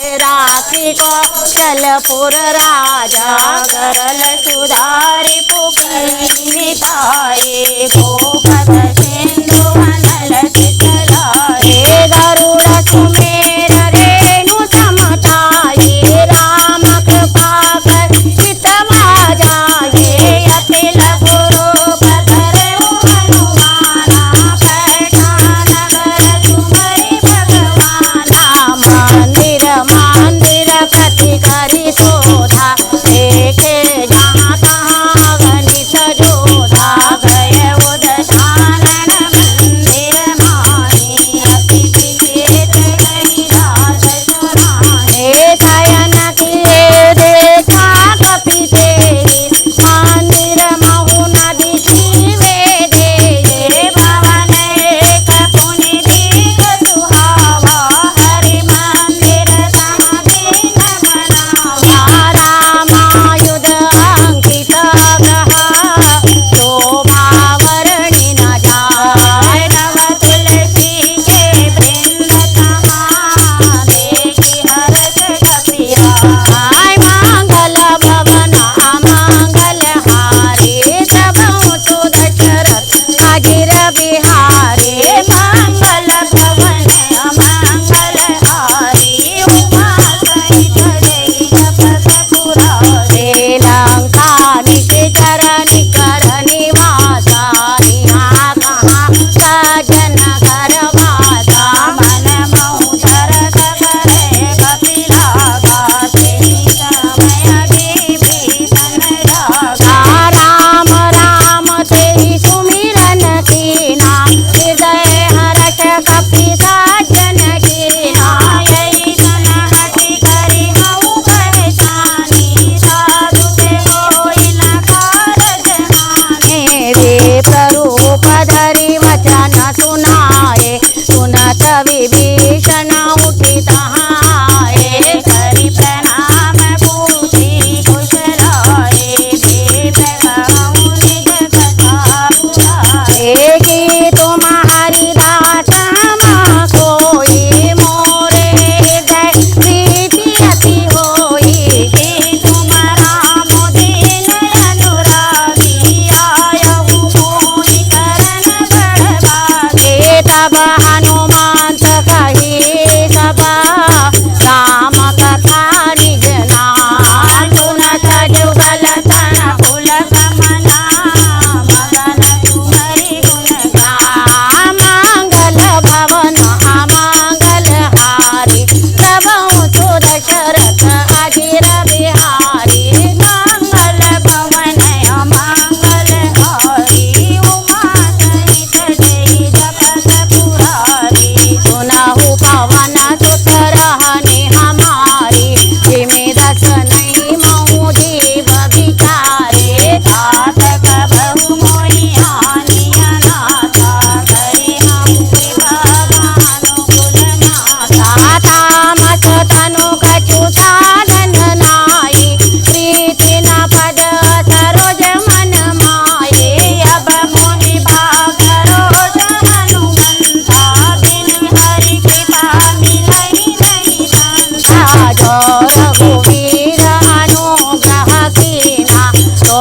राखी कौशलपुर राजा गरल सुधारी पुकीताए गोपद सिंधु वनल चितलाए गरुड़ सुमेर रेणु समताए राम कृपा कर हितवा जाए अतिल गुरु पधर हनुमाना पैठा नगर तुम्हारी भगवाना मंदिर मंदिर प्रति करी शोधा देखे जहाँ तहाँ गणेश जोधा गए उदधारण मंदिर माने अतिथि खेत गई रात चुराने शयन किए देखा कपि तेरी मंदिर महु नदी सीवे दे भवन एक पुनि दीक सुहावा हरि मंदिर समाधि बनावा रामायुध अंकित ग्रह शोभा वर्णि न जाय नव तुलसी के वृंद तहाँ देखी हर्ष कपिराय मंगल भवन अमंगल हारे सब ऊँचो दशरथ अजिर बिहारे मंगल भवन अमंगल हारे उमा सहित जय जपत पुरारे लंका निश्चर निकर निवासा यहाँ कहाँ सजन घर वासा मन मोहर करे कपिलागा तेहि समय विभीषण रागा राम राम तेहि सुमिरन कीना हृदय हर्ष कपि साजन कीना यही सन हठि करि हऊ पहचानी साधु के होई न कारज हानि विप्ररूप धरि वचन सुनाए सुनत विभीषण उठि तहाँ आए करि प्रणाम पूछी कुशलाए देव कहूँ निज कथा पुराए कि तुम्हारी दास हम कोई मोरे हृदय प्रीति अति होई कि तुम्हारा मुदीन अनुरागी आयहु मोहि करन बड़भागे तब हनुमंत कही सभा राम कथा निज नाम सुनत जुगल तन फुल कमला मगन तुम्हारी गुण गान मंगल भवन अमंगल हारी सब ऊँचो दशरथ अजिर बिहारी मंगल भवन अमंगल हारी उमा सहित जय जपत पुरारी सुनहु पवन सुत रहने हमारी जिमि दस नहीं महु जीव विचारे तात कबहु मोहि हानि अनाथा करि हम कृपा भानुकुल नाथा तामस तनु कछु साधन नाई प्रीति न पद सरोज मन माये अब मोहि भागरोष हनुमंता बिन हरि कृपा मिलहि नहीं संता जो रघुवीर अनुग्रह कीना तो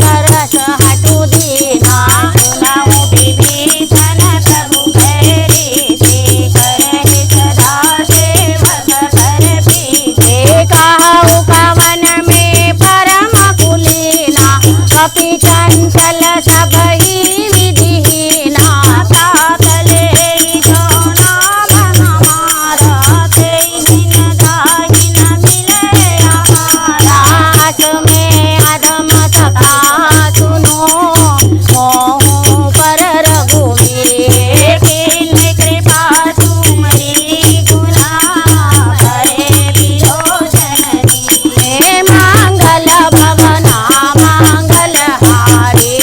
दरस हटु दीना सुनहु विभीषण प्रभु खैरी से करहि सदा सेवक कर प्रीते कहु पवन में परम कुलीना कपि चंचल सबहि विधिहीना तात लेहि जो नाम हमारा तेहि न जाहि न मिलै आहारा आस में अधम सखा सुनो मोहु पर रघुवीर कीन्ह कृपा तुम्हारी गुना करे विलोचन नीर मंगल भवन अमंगल हारी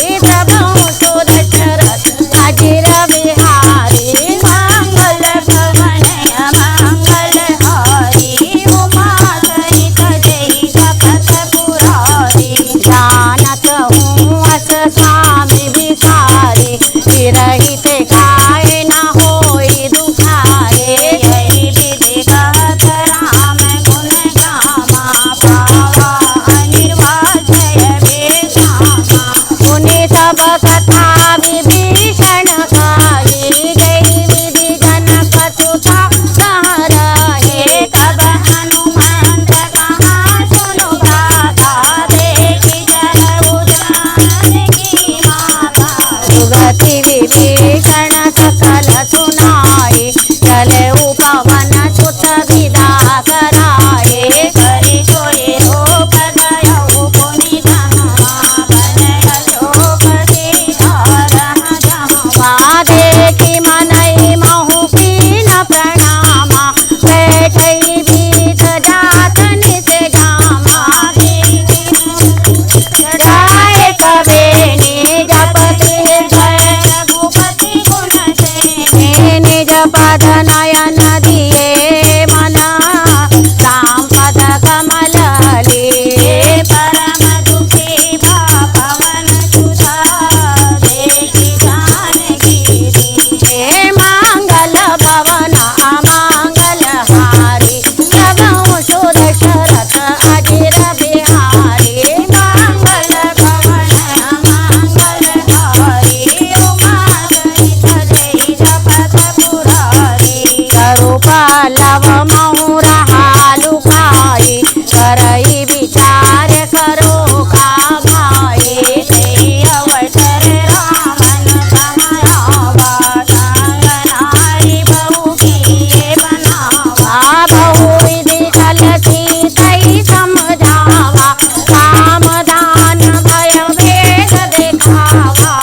महु रहा लुकाए, करई विचार करो का भाई। ते अवसर रामन कमलावा, संग नारी बहु किए बनावा। बहु विधि चलती तई समझावा, काम दान भय भेद दिखावा।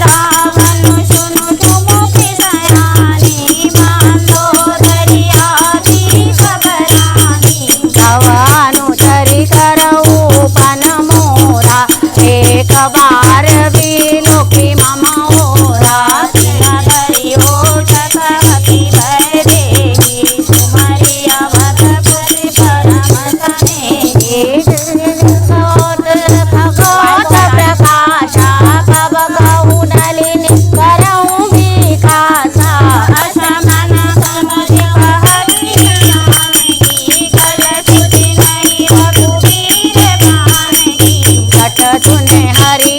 रावण सुनु सुमुखी सयानी, मंदोदरी आदि सबरानी। तव अनुचरि करऊ पन मोरा, एक बार बिलोकी मम ओरा। तिन धरि ओठ कहती भय देहि, सुमरि अवधपुरि परम तनेहि। खगोत प्रकाशा, कब कहूँ नलिनी करऊँ विकासा। असमन समुझ कहती जानकी, कल सुधि नहीं रघुबीर प्राण की। कट सुने हरि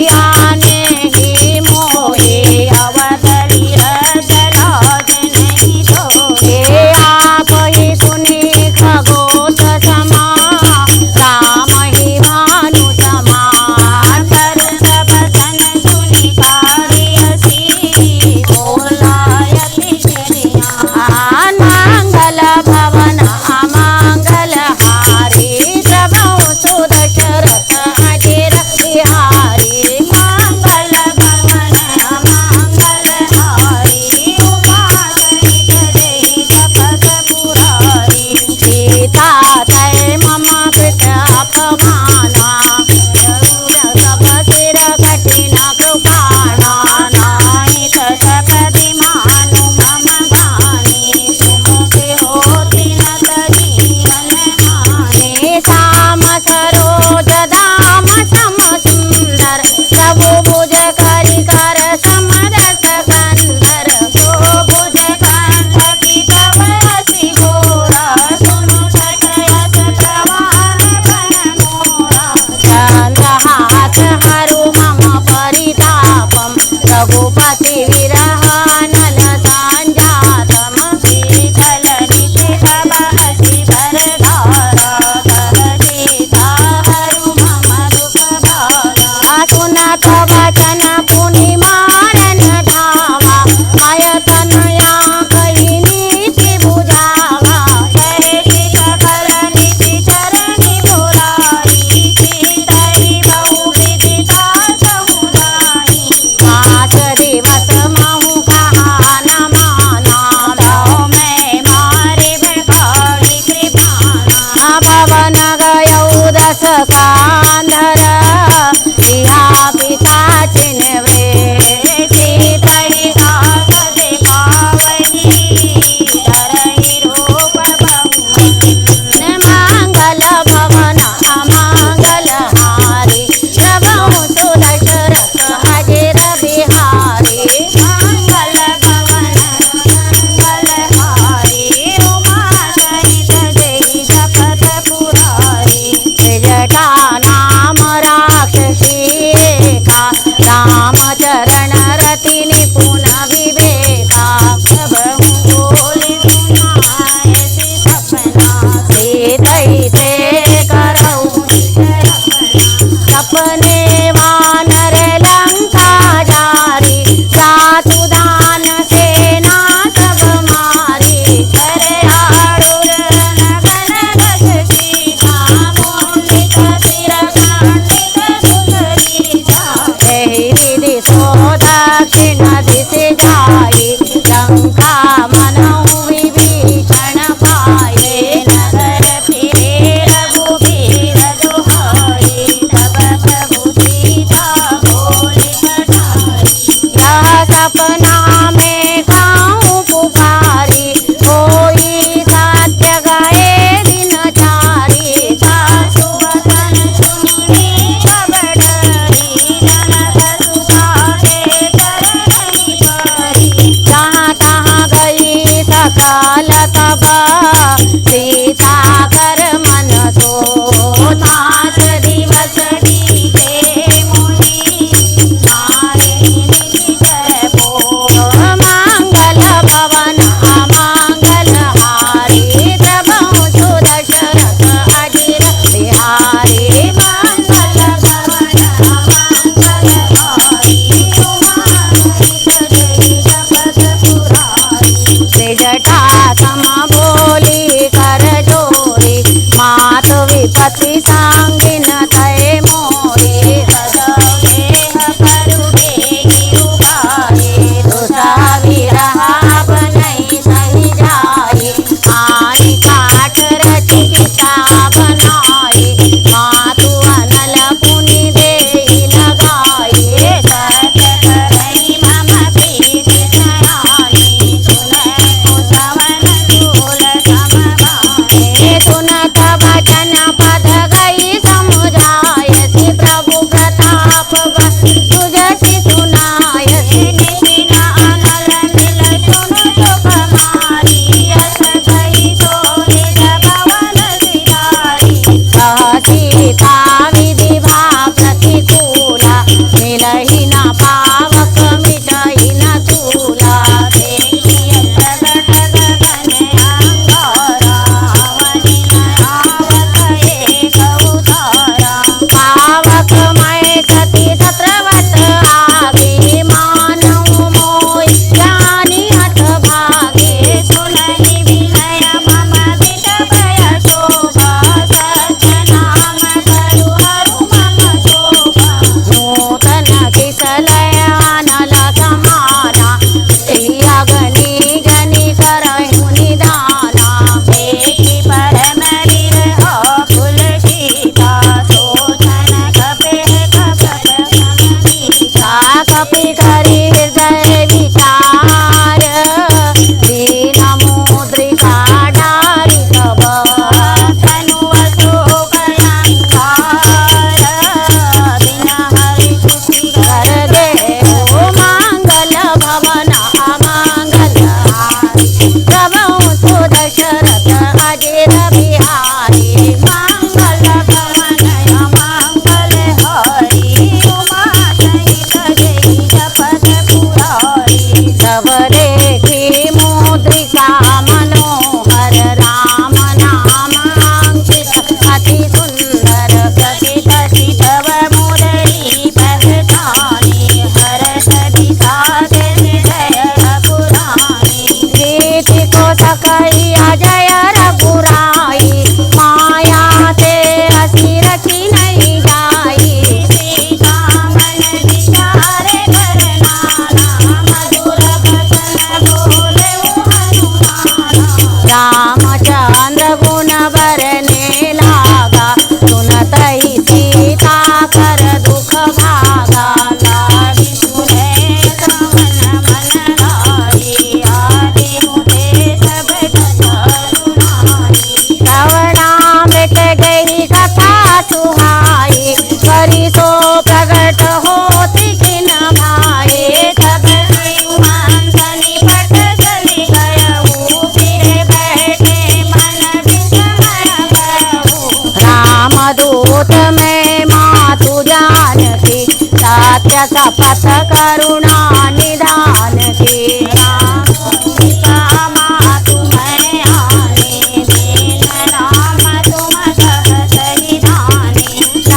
कपथ करुणा निधान की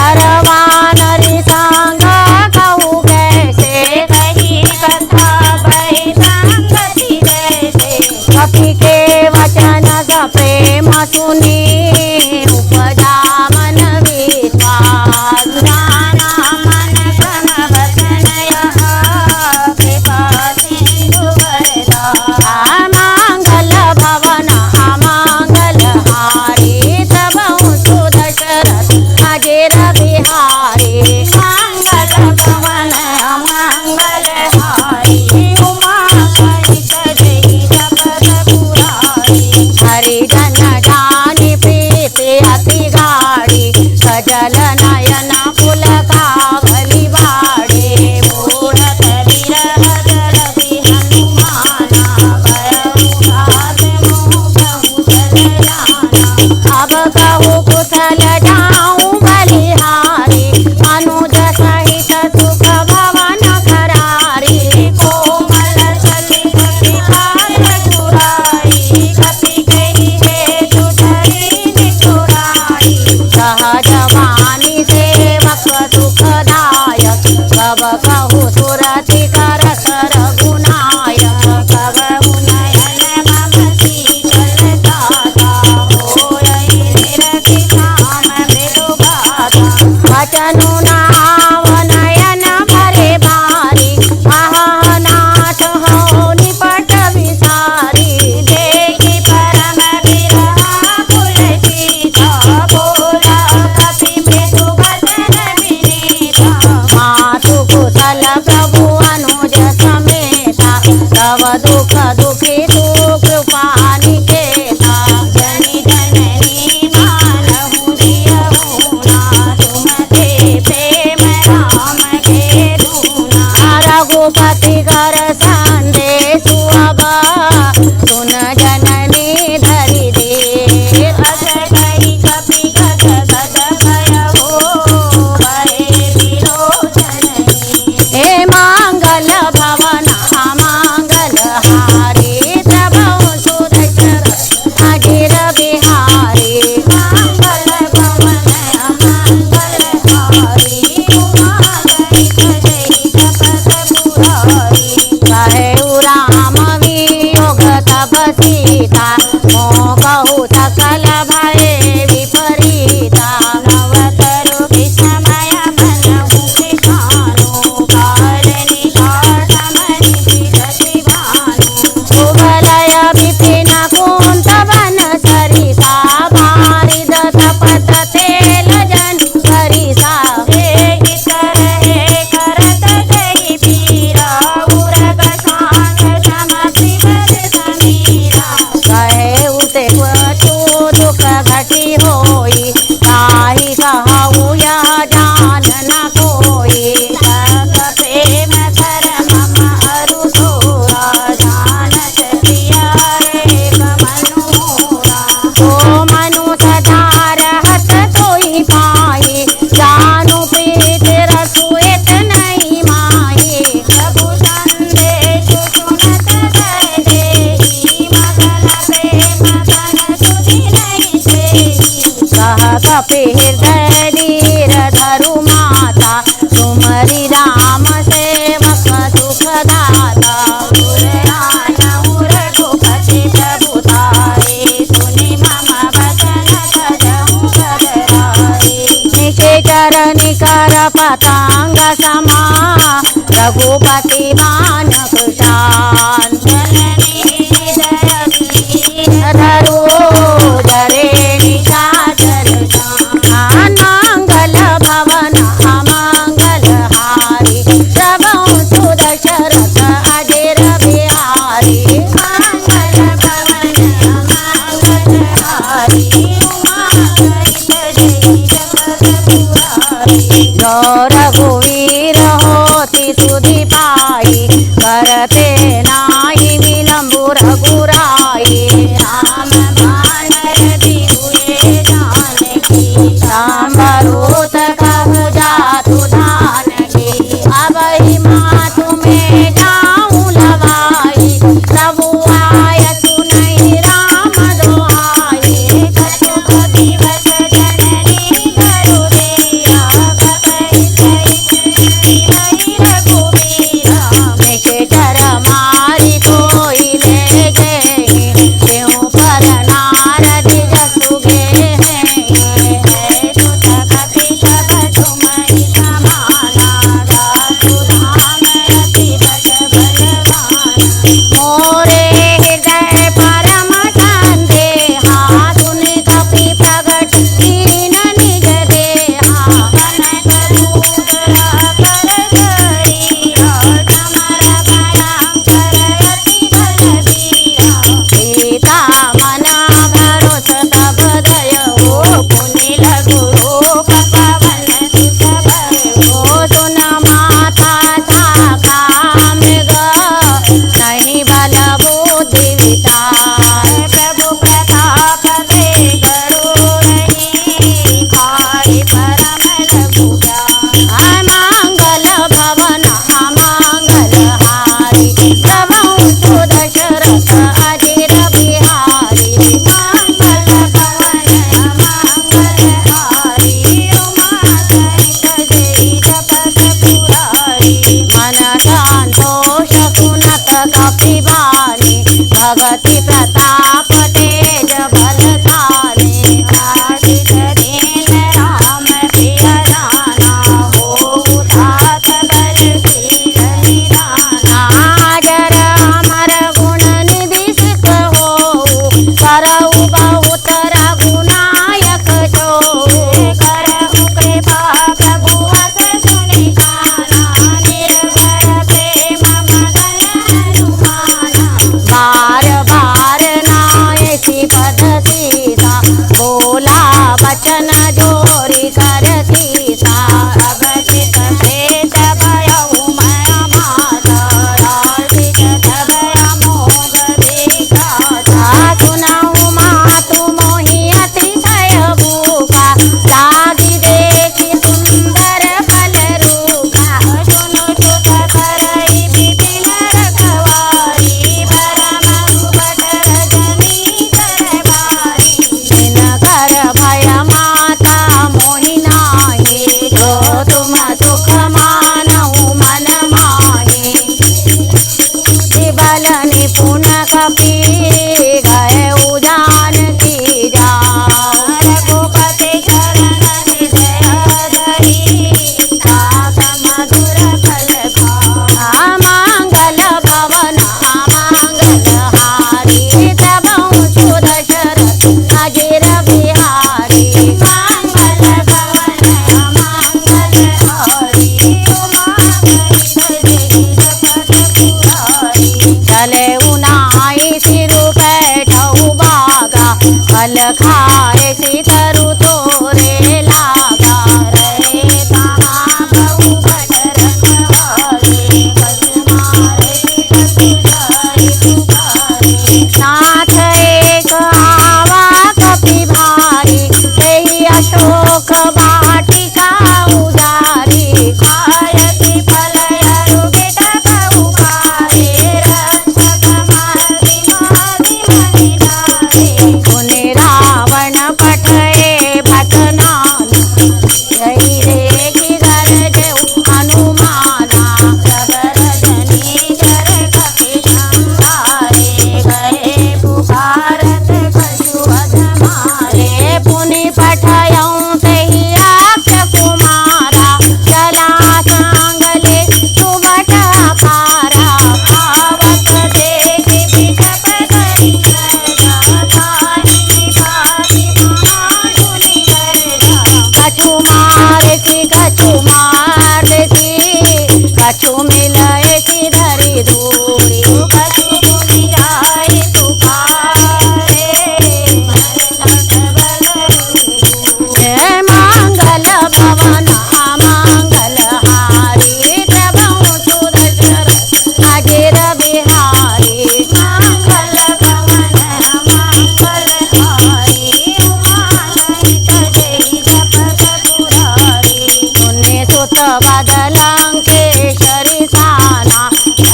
सर्वानरि संग कहूँ कैसे कपि के वचन स प्रेम सुनी उपजा मन विश्वास अमंगल भवन अमंगल हारी सबहु सुदशरथ अजर बिहारी मंगल भवन अमंगल हारी उमा हरिजन जानी प्रीति अति गाढ़ी सजल नयन फुल कावली बाड़ी मूढ़त विरह जलधि हनुमाना भयउघात मोह कहु चल जाना अब कहु कुशल जाऊं बलिहारी अनुज सहित सुख भवन करारी कोमल चली कपि पार चुराई कपि कही हे तुझरी निठुराई सहज वाणी सेवक सुखदायक कब कहु सुरति कर रघुनायक कहु नयन मम शीतल दाता होय निरखि धाम मृदु गाथा वचनु नाव नयन भरे भारी अहनाथ हो निपट विसारी देखि परम विरह पुलकिता बोला कपि मृदु वचन विनीता मातु कुशल प्रभु अनुज समेता तव दुख दुखी तू कृपा निकेता जनि जननी मानहु जियहु ना तुम ते प्रेम राम के दूना रघुपति कर संदेशु अब सुन जननी धरि दे अस कहि कपि गद गद भयहो हरे विलोचननी हे मंगल भवन अमंगल हारी सबहु सुदशरथ अजर बिहारी मंगल भवन अमंगल हारी उमा सहित जय कपथ पुरारी कहु राम वियोग तब सीता मोह कहु सकल भय विपरीता नवतरु विस्मय बनहु किसानु काल निधार समरि विगति भानु कुवलय विपिन कुंत वन सरिता बारिद तपत तेल जन सरिता एहि तरहे करत जहि पीरा उरग सांग सम शिवर समीरा कहे उते वचु दुख घटी होई ताहि कहु यह जान न कोई जग प्रेम कर मम अरु सोरा जानत प्रिया एक मनु मोरा तो मनु सदा रहत सोई पाई जानु प्रीत रसु इत नहीं माही प्रभु संदेश सुनत कर देहि मगन प्रेम तन सुधि नहीं सेहि कह कपि हृदय धीर धरु माता तुमरि राम सेवक सुखदाता पुराणहु रघुपति प्रभुतारे सुनि मम वचन सजहु गदरारे निशेचर निकर पतंग समा रघुपति मान कुशान जननी हृदय धरो जरे निशाचर मंगल भवन अमंगल हारी सबहु सुदशरथ अजर बिहारी मंगल भवन अमंगल हारी उमा सहित जय जगत पुरारी जो रघुवीर होति सुधि पाई करते नाही विलंबु रघुराई राम बानर दिहुए जानकी सांबरोत कहु जातु धान की अब बन जोरी करती सा अब चित प्रेत भयउ मैं माता चित भय मोग विघाता सुनऊ मातु मोहि अति भय भूखा लागी देखी सुंदर फल रूखा सुनु सुत करई विपिन रखवारी परम सुबट रजनी दरबारी जिन कर भय माता मोहि नाहि जो तुम सुख मानऊ मन माहि बल निपुण कपि गए उजान की जा रघुपति चरण हृदय धरी सास मधुर फल खा मांगल भवन मांगल हारी तबहु सुदशरथ अजिर बिहारी मांगल भवन मांगल हारी उमा सहित जगत पुरारी चले उनाई सिरु बैठऊ बागा फल खाए सी तरु तोरे लागा रहे कहाँ बहु भट रखवारे पशु मारे पशु जाए पुकारे नाथ एक आवा कपि भारी तेहि अशोक वाटिका उदारी खायति फल अरु बिटपउ पारे रक्षक माहि माहि महि धारे पुनि रावण पठए भटनान जय देखि गरजेउ हनुमाना सब रजनी जर कपि संहारे गए पुकारत कछु अध मारे पुनि पठयउ तेहि अक्ष कुमारा चला सांगले सुबट अपारा भावक देखि बिटप करि दाहिनी बाहि महामुनि गर्जा कछु मारति कछु मारति कछु मिलयति धरि दूरी कछु मुनि जाहि पुकारे जय मांगल भवन मांगल हारी तबहु सुदशरथ अजिर बिहारी मांगल भवन मांगल हारी उमा सहित जय जपत पुरारी पुण्य सुत बदलंकेशरी साना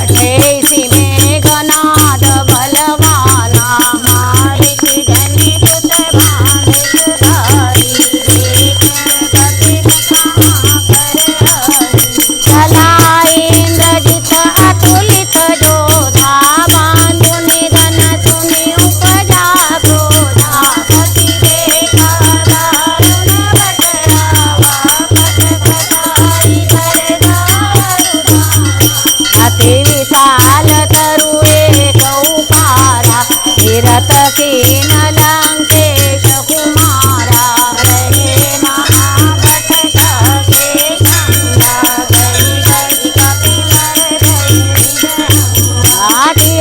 अठेसी मेघनाद बलवाना माहिति जनि सुत भान सुधारी कपि कहाँ कर हरि चला इंद्रजित अतुलित जोधा बांधु निधन सुनि उपजा क्रोधा पति देखा दारुण बटरावा पट पटाई कर दारुणा अति विशाल तरु एक उपारा तीरथ कीन लंकेश कुमारा रहे महाभट के गंगा गई गई कपि मर गई आठि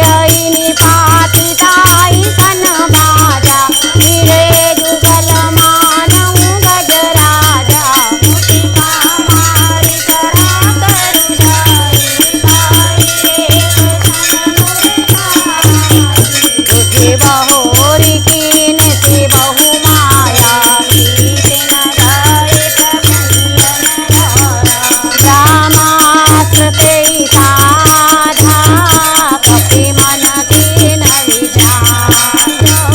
निपाति ताई सन बाजा गिरे जुगल मानऊ गजराजा मुटिका मारि करा करु जाई पाई एक तुझे बहोरी कीन से बहु माया कीन गाए प्रबंधन धारा रामास्त्र तेहि साधा कपि मन कीन विचारो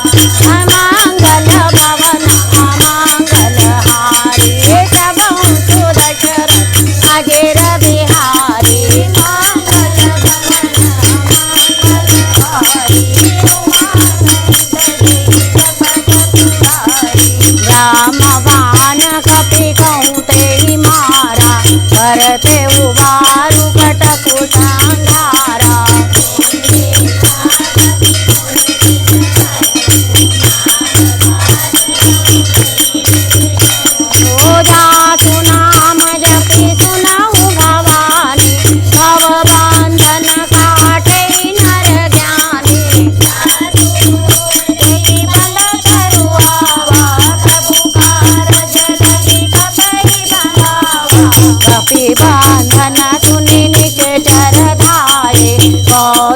ब्रह्मांतर मांगल भवन मांगल हारी तबहु सुदशरथ अजिर बिहारी मांगल भवन मांगल हारी उमा सहित जय जपत पुरारी रामबाण कपि कहूँ तेहि मारा करते उबारू कटकु संघारा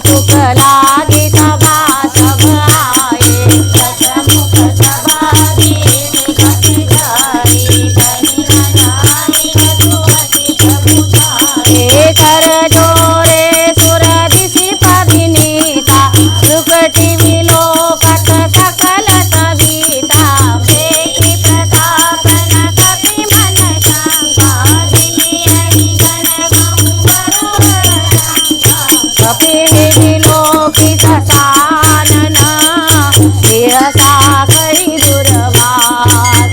सुख लागे सभा सब आए दशमुख सभागी निकट जाए कहीं न जाए रघुपति प्रभु जाए कर जोरे सुर दिशिप विनीता सुकटि विलोकत सकल सविता देखि प्रताप न कपि मन शंका दिनि गण कपि विलोकित सानन शिरसा करि दुर्वास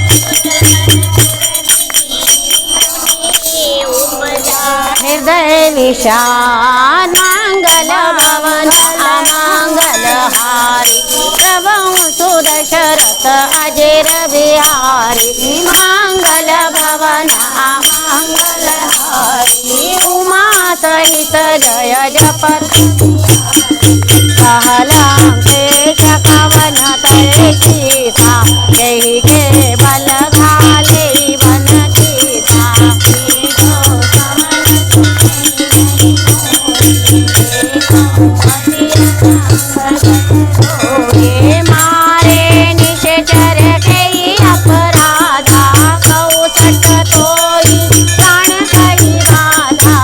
हृदय विषाद मंगल भवन अमंगल हारी प्रभु सुदशरथ अजर बिहारी मंगल भवन अमंगल हारी उमा सहित जय जपत सहलांकेश कवन तरे सीता यही के बल घाले वन सीता मारे निशचर कई अपराधा कौसट तोई प्राण कई राधा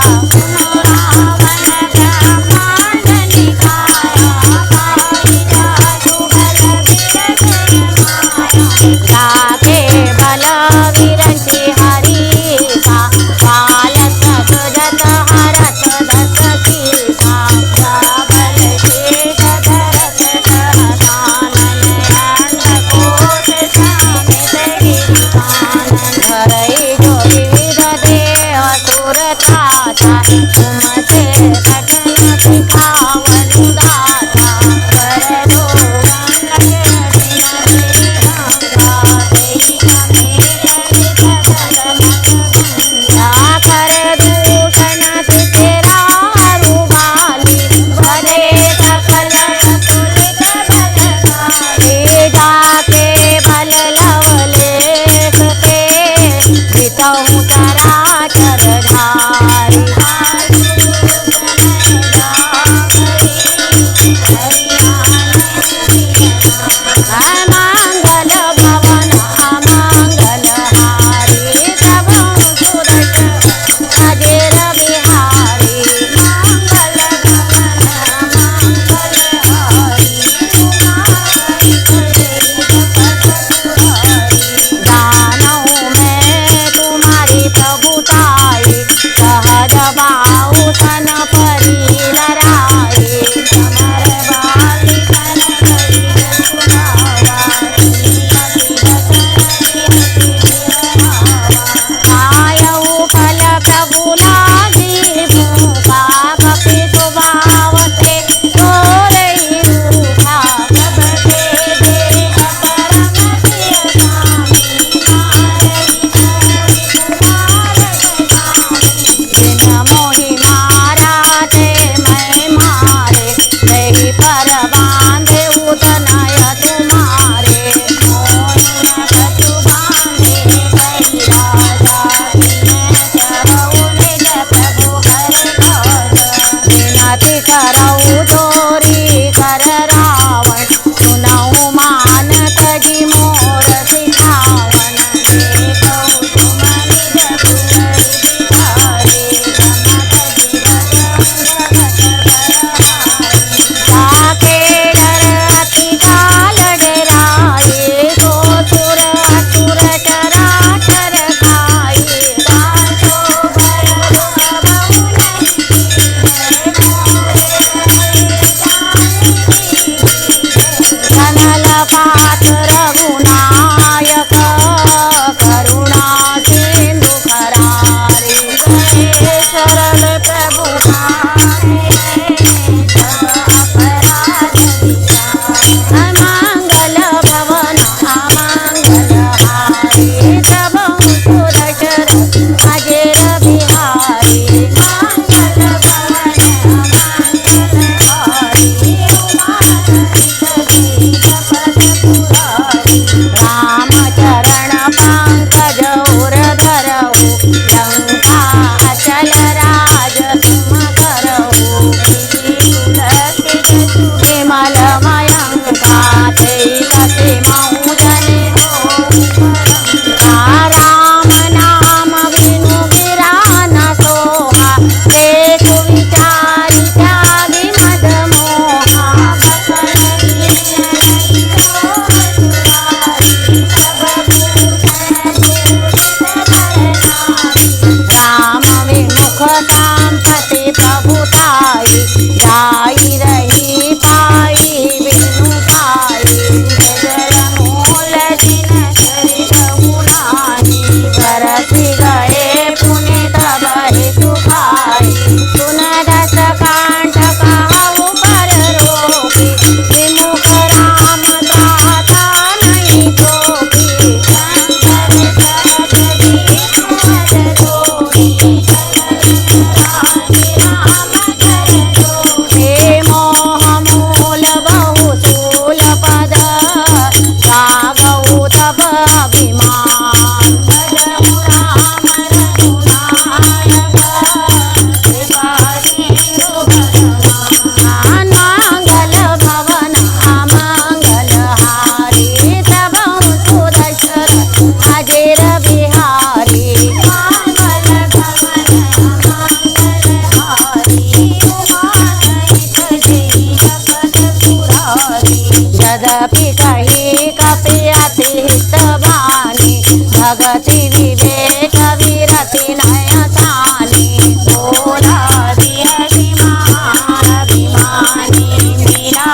रावण ब्रह्मांड निकाया पाई जासु बल जाके बल विरंचि हरीसा बालक सुजत हरत दस कीसा बल शेष धरत सहसानन अंडकोश समेत गिरिकानन धरई जो विविध देह सुर त्राता तुम से कठिन सिखावन दाता कर दो कर दूषण तेरा रुमाली भले सकल तुलित बलशाली जाके बल लवलेश पे जितहु चराचर धारी अमंगल भवन अमंगल हारी प्रभु सुदर्शन अजर बिहारी मंगल भवन अमंगल हारी दानों में तुम्हारी प्रभुताई सहज बाहु सन परी लराई समर बाली कर करी आयऊ फल प्रभु लागी भूखा कपि स्वभाव ते तोरई रूखा सब के देख परम प्रिय स्वामी मारई जिन मोहि मारा ते मैं मारे नहीं पर बांधे उतनय तुम्हारे मोहि न कछु बांधे कई राजा जिन्हें चरऊ निज प्रभु कर काज विनती करऊ चोरी कर रावण सुनऊ मान तजी मोर सिखावन देखऊ तुम निज पुरई बिहारी समत जाके डर अति काल डराए तो सुर असुर चराचर खाए दासो भर बहु नहीं यद्यपि कही कपि अति हितवानी भगति विवेक विरति नयसानी बोला दिहरि महाभिमानी मीरा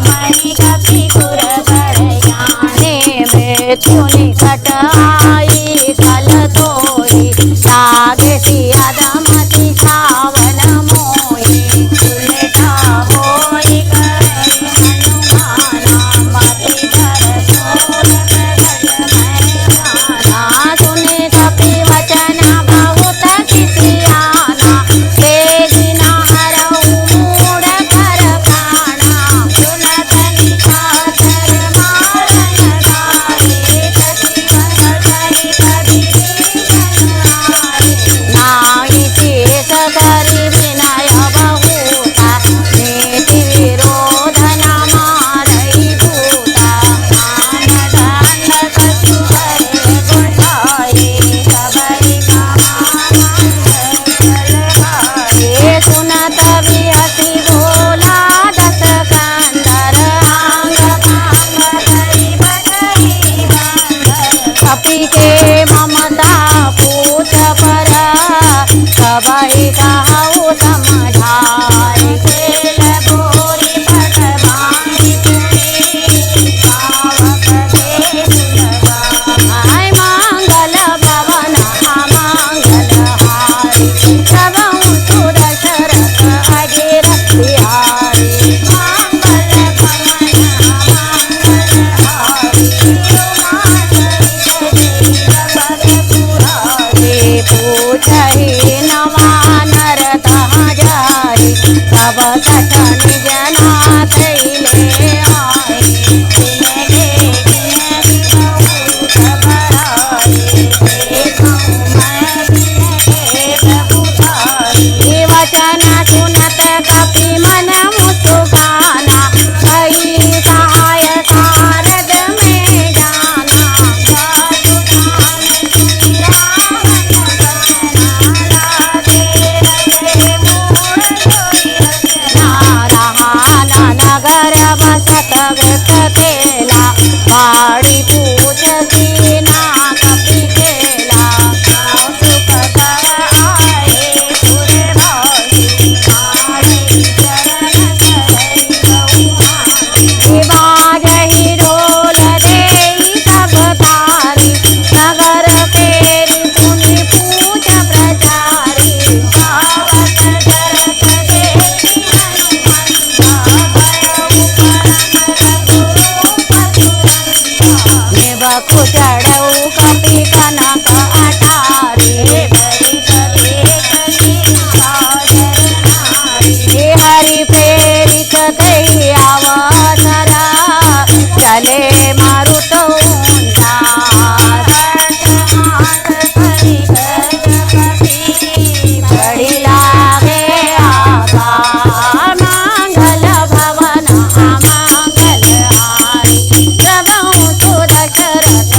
मणि कपि गुर बड़याने मृत्यु निकट आई कल सोई लागे सिया दमति सावन मोई उलटा होई करे हनुमाना मति धर सोर प्रगट मैदाना सुने कपि वचन बहुत किसियाना तेजी नारऊ मूढ़ कर प्राणा सुनत निशाचर मारन गारे सचिवन सहित विभीषण आए नाहि शेष करि विनय बहुता नीति विरोध न मारई भूता मान दंड सचुवर गुठाए सबरि कहाए सुनत बिहसी भोला दस कंदर आंग पांग धरि बटई बंदर कपि के ममता पूछ पर सबहि कहु समझाए खेल बोरी पट बांधि पुरी पावक के सुलभाए मंगल भवन अमंगल हारी सबहु सुदशरथ अजिर बिहारी मंगल भवन अमंगल हारी पूछहि नवा नर तहाँ जाई तब कथन जना तैले आए जिनके जिनकी बहुत बड़ाई देखूं मैं जिनके प्रभुताई वचन सुनत कपि मन मुस्काना कही सहाय सारद में जाना साधु नाम सुनि रावण बरना लागे रहे मूढ़ सोई रचना रहाना नगर बसत व्यक्त केला बाड़ी पूछ कीना कपि केला कौतुक कर आए सुर भाई बाड़ी चरण करई बहुमानी बाजहि ढोल देई सब तारी नगर फेरि सुनि पूछ प्रचारी पावक जरत देहि हनुमंता भयउ परम रघुरूप तुरंता निबखु चढ़ऊ कपि कनक अटारी बड़ी कवेक सादर नारी हरि फेरि कतई अवसरा चले मारुत ऊंचा हाथ धरि गजपति बड़ी लागे आभा मंगल भवन अमंगल हारी सबहु सुदशरथ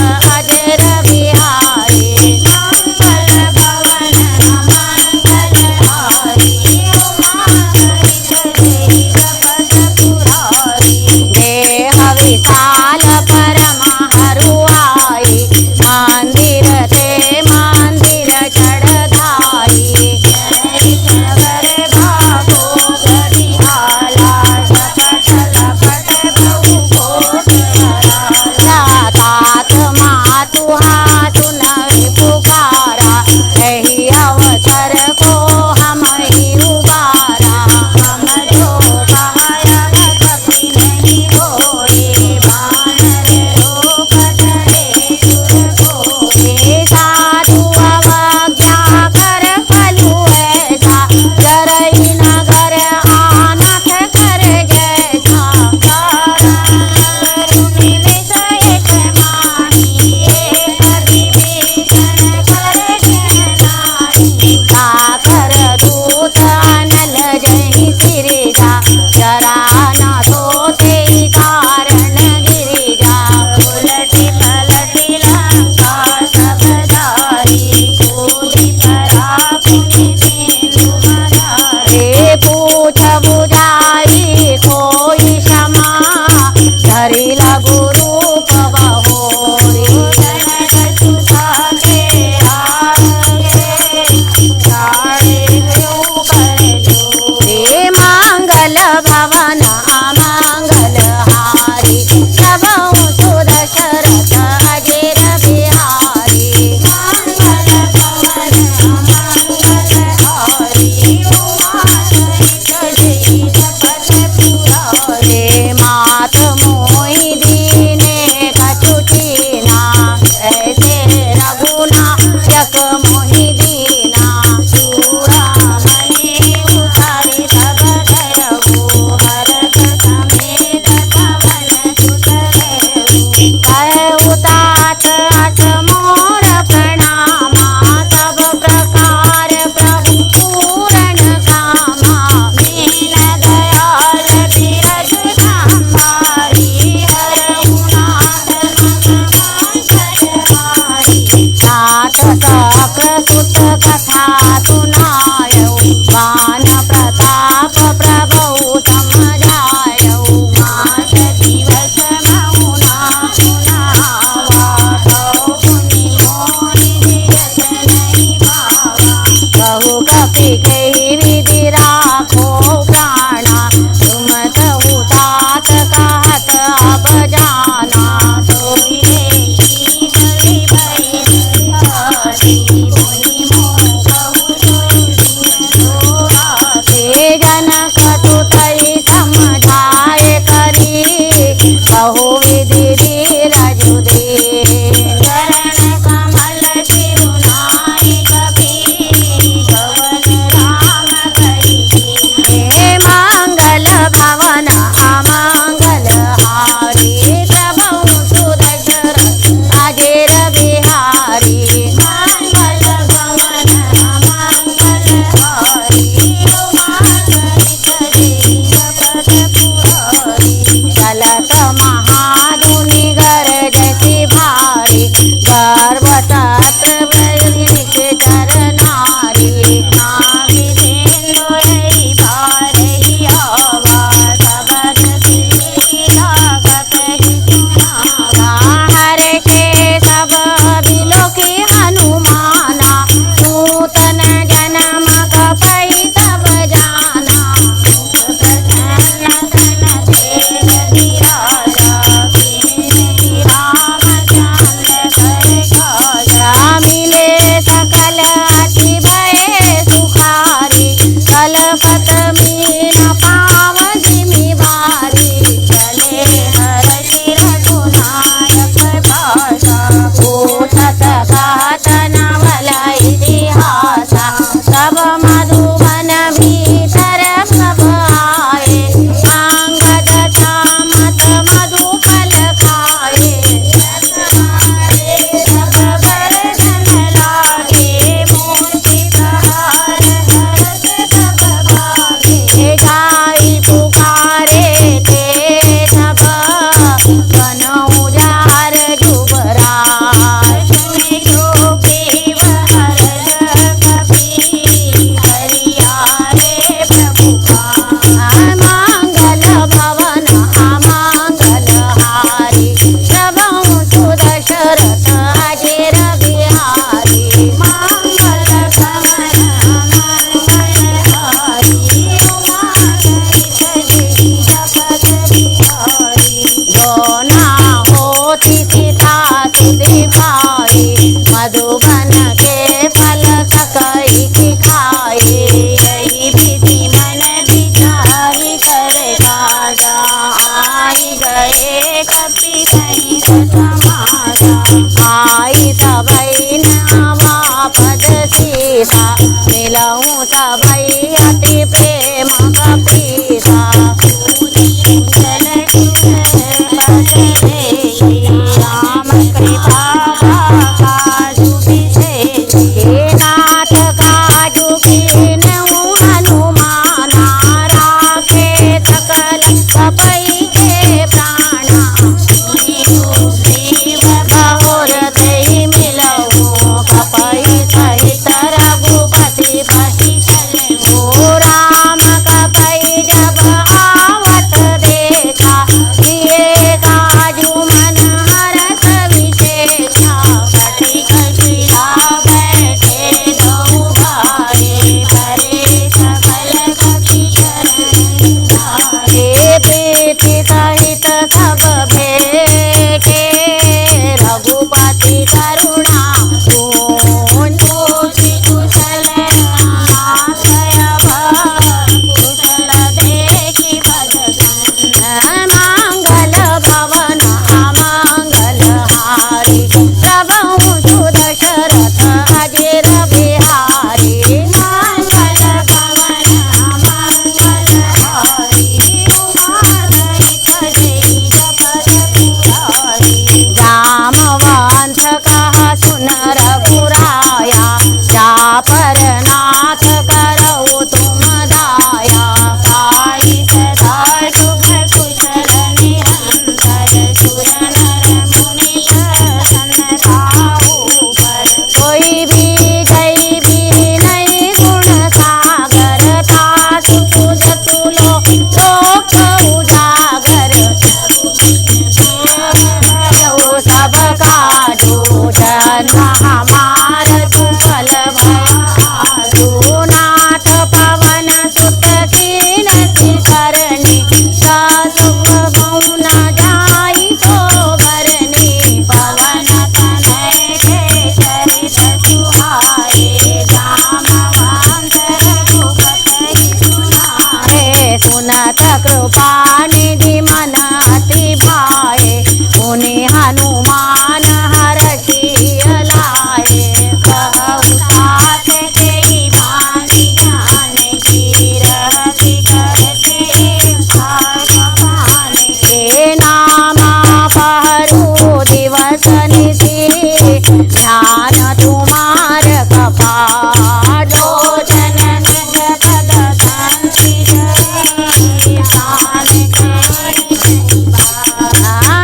मंगल भवन अमंगल हारी प्रभु सुदशरथ अजिर बिहारी मंगल भवन अमंगल हारी रे मात मोहि दीने कछुचीना ऐसे रघुना यक मोहि दीना चूड़ा मणि उतारी सब गयहु हरख समेत पवन सुत गयहु कह उतात अस मोर प्रणामा सब प्रकार प्रभु पूरण कामा दीन दयाल बिरज संभारी हरहु नाथ नाथ सक्र सुत कथा सुनायऊ गान प्रताप प्रभु समझायऊ मास दिवस मौना सुनावा तो पुनि मोहि दियत नहीं पावा कहु कपि कहि विधि राखो प्राणा तुम कहु तात कहत अब जाना सोई देखी सही भई मुनि मोह कहु सोई जनक तुतई समझाए करी कहु विधि धीरज दे चरण कमल तिरुनाई कपि कवन राम कहि हे मंगल भवन अमंगल हारी प्रभु सुदशरथ अजिर बिहारी मंगल भवन अमंगल हारी चलत महाधुनि गरजति भारी गर्व तत्र वैरिक चरनारी नागिदेंदु यही बारही आवा सबद लागत ही सुनावा हर के सब बिलोकी हनुमाना नूतन जन्म कपई तब जाना मिले सकल अति भय सुखारी कलपत मीन पाव जिमि बारी चले हर शिर गुनायक भाषा पूछत कहत नवल इतिहासा सब मधुबन भीतर सब आए अंगद चामत मधुफल खाए सब बरदन लागे मोती प्रहार हरत सब भागे गाई पुकारे थे सब बन उजार जुबरार सुनि जोगीव हरष कपि हरियारे प्रभु मंगल भवन अमंगल हारी प्रभु सुदशरथ अजिर बिहारी मंगल भवन अमंगल हारी उमा सहित जगत बिहारी जो ना होती सीता सुधि भाई मधुबन के फल सकई की खाए यही विधि मन विचारी करे राजा आई गए कपि कहीं समाजा आई सबई नावा पद सीता मिलऊं सबई अति प्रेम कपीसा राम कृपा काजु विशेष हे नाथ काजु कीनऊ हनुमाना राखे सकल कपई के प्राणा बहुर दही मिलऊ कपई सहित रघुपति बही चले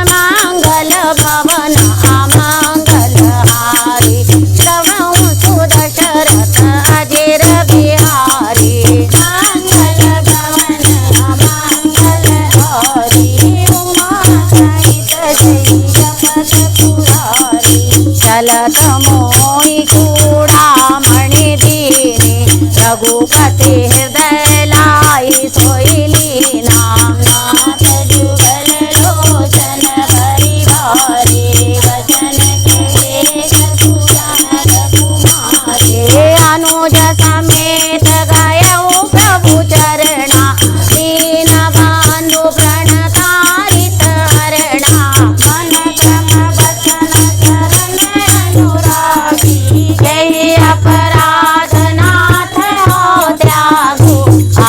मंगल भवन अमंगल हारी प्रभु सुदशरथ अजर बिहारी मंगल भवन अमंगल हारी उमा सहित जय जपत पुरारी चलत मोहि चूड़ामणि दीनी रघुपति हृदय लाई सोईलीना नाथ जुगल लोचन भरी भारी वचन के कथुरान कुमारी अनुज समेत गयौ प्रभु चरणा दीन बंधु प्रणतारित हरणा मन क्रम वचन चरण अनुरागी यही अपराध नाथ हो त्यागो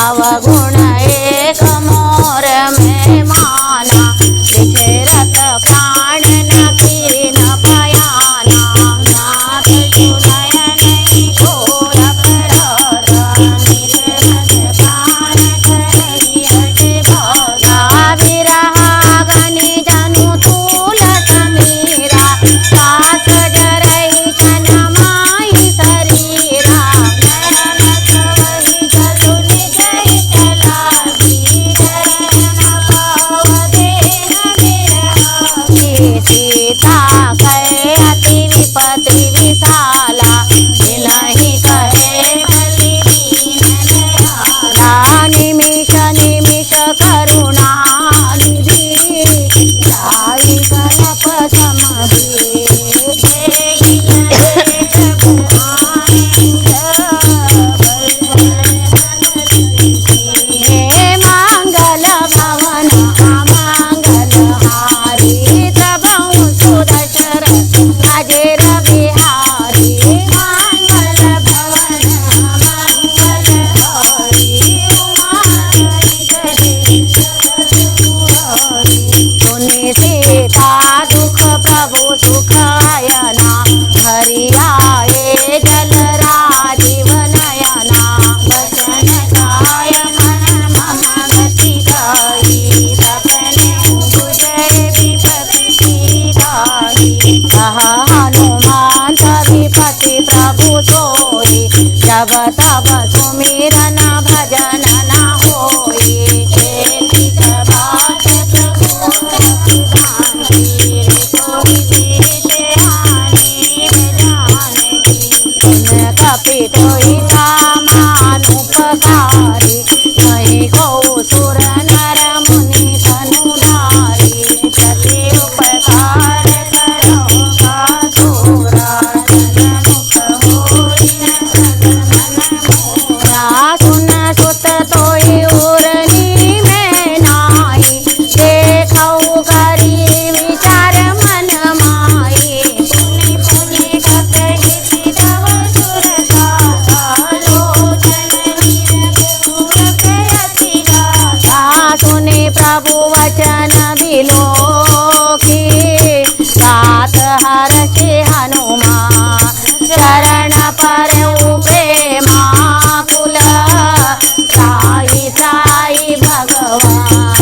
अवगुण एक मोर में माना विचरत प्राण न कीन पयाना नाथ सुनय नहीं घोर अपराध निरत प्राण कहि हट भागा विरह गनि जनु तूल समीरा सास जरई तन माई शरीरा नयन सवहि जलु निज हित लागी चरण भाव देन बिरहागी सीता कहे अति विपत्ति विशाला जिनहि कहे कलि दीन दयाला निमिष निमिष करुणा निधि जाई कलप समधि मंगल भवन अमंगल हारी प्रभु सुदशरथ अजर बिहारी मंगल भवन अमंगल हारी उमा सहित जय जपत पुरारी सुनि सीता दुख प्रभु सुखायना हरि आए जल राजीव नयना वचन काय मन मम गति गाई सपने बुझे विपत्ति की दाई कह हनुमान विपत्ति प्रभु सोई जब तब सुमिरन भजन न होई खेती बात प्रभु रघुनाथी कोई बीते हानि जानकी तुम कपितोई कामानुपकारी नहीं को सुर नर मुनि तनुधारी प्रति उपकार करो का सोरा जनमुख होई न सगमन मोरा सुन सुत तोई उरनी में नाई देखौ करी विचार मन माई पुनि पुनि कतहि सिधव सुरता लोचन वीर अति गाथा सुनि प्रभु वचन बिलोकी साथ हर्षि हनुमान चरण पर प्रेमा कुल साई साई भगवान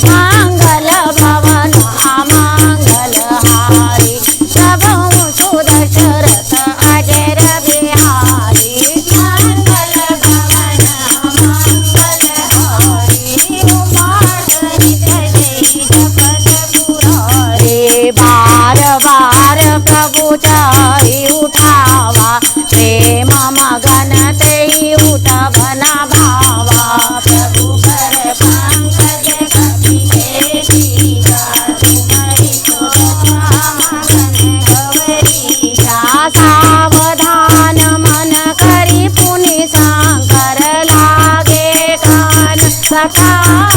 मंगल भवन अमंगल हारी प्रभु सुदशरथ अजर बिहारी मंगल भवन अमंगल हारी उमा सहित जय जपत पुरारी बार बार प्रभु चाहि उठावा प्रेम मगन तेहि उठबन भावा प्रभु कर पंकज कपि केशिका तुम्हरि शोभा मगन गौरीका सावधान मन करि पुनि शंकर लागे कान सखा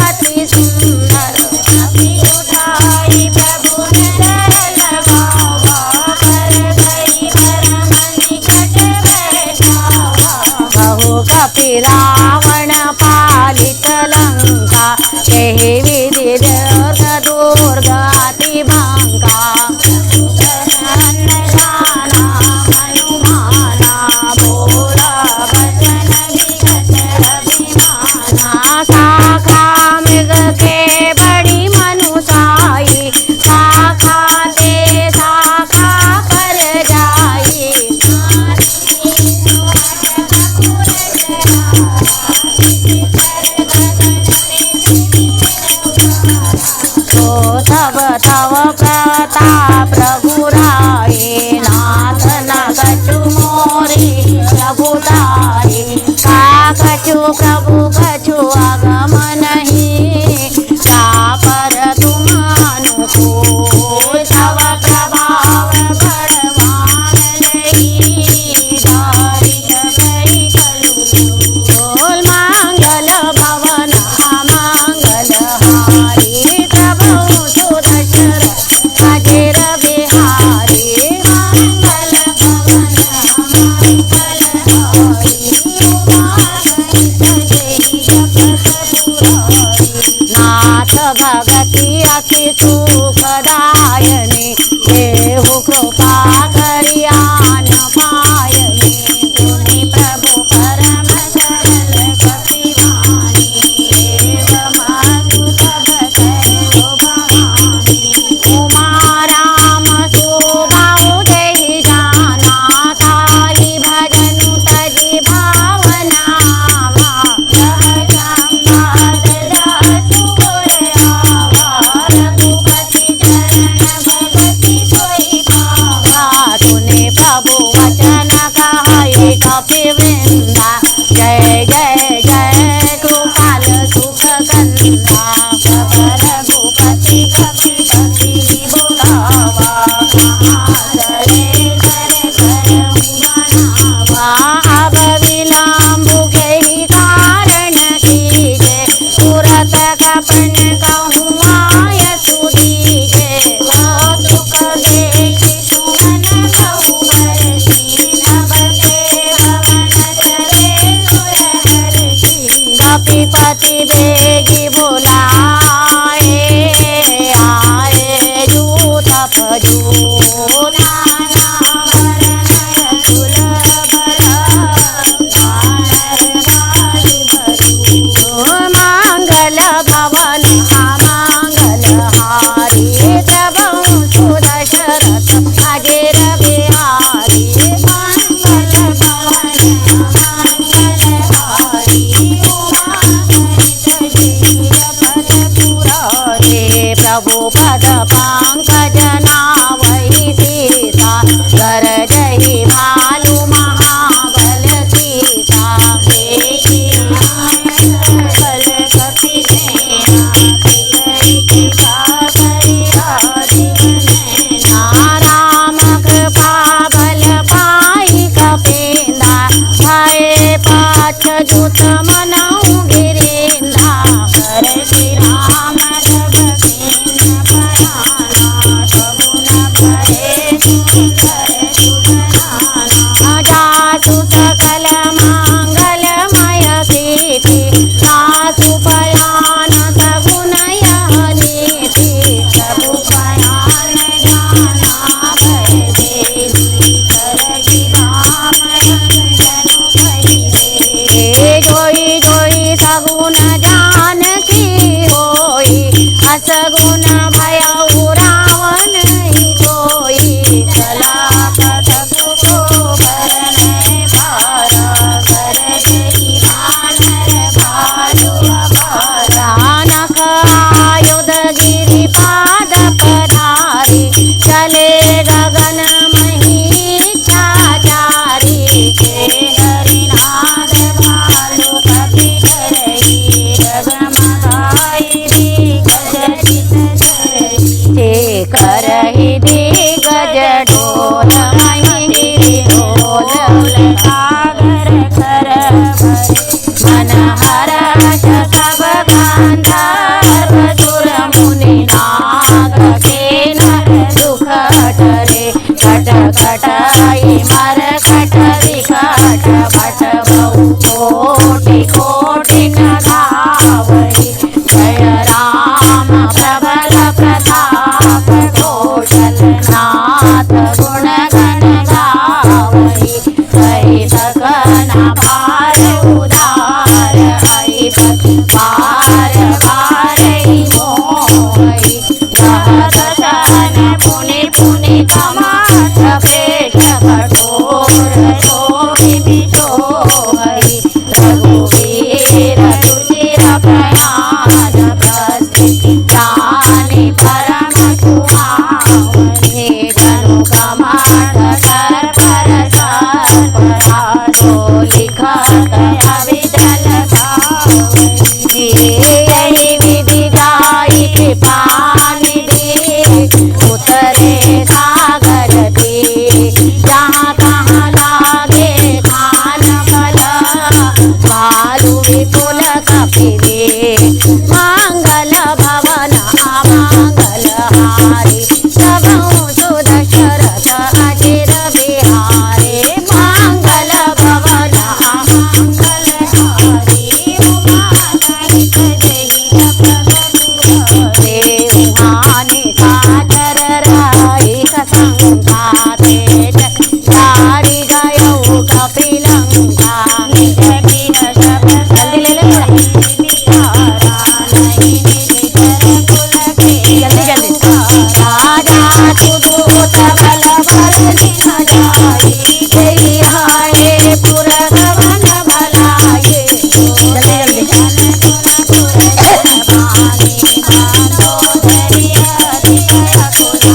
अति सुंदर कपि उठाई प्रभु नर लगावा कर गई भरम निकट बैठावा बहु कपि रावण पालित लंका केहि विधि दुर्ग दुर्ग अति भंका जाना हनुमाना बोला वचन विकट अभिमाना शाखा मृग प्रभु राये नाथ न कछु मोरी प्रभु तारे का कछु प्रभु कछु अगम नहीं का पर तुम अनुकूल तव प्रभाव बड़वान लई दारित गई कलुल मंगल भवन अमंगल हारी प्रभु सुदशरथ अजर बिहारी मंगल भवन अमंगल हारी नाथ भगति अति सुखदायनी देहु कृपा करियान पायनी गुणी प्रभु परम सरल कपिवानी एवं अद्भुत भजो भवानी उमा राम सुबाहु देहि जाना ताहि भजनु तजि भावना प्रभु वचन कहे कपिवृंदा जय जय जय कृपाल सुख कंदा रघुपति कपिपति बुलावा अब विलम्ब के कारण कीजे तुरत कपन कहूँ आय सुदीजे दुख देखि सुमन कहूँ कपिपति बेगी बुलाए आए जूत फजूत मंगल भवन अमंगल हारी प्रभु सुदशरथ अजर बिहारी मंगल भवन अमंगल हारी प्रभु पद पंकज नावहि सीता कर जहि भालु महाबल सीता बल कपि राम कृपा बल पाई कपिंदा भय पाछ जुत मनऊ गिरिंदा कर श्री राम सब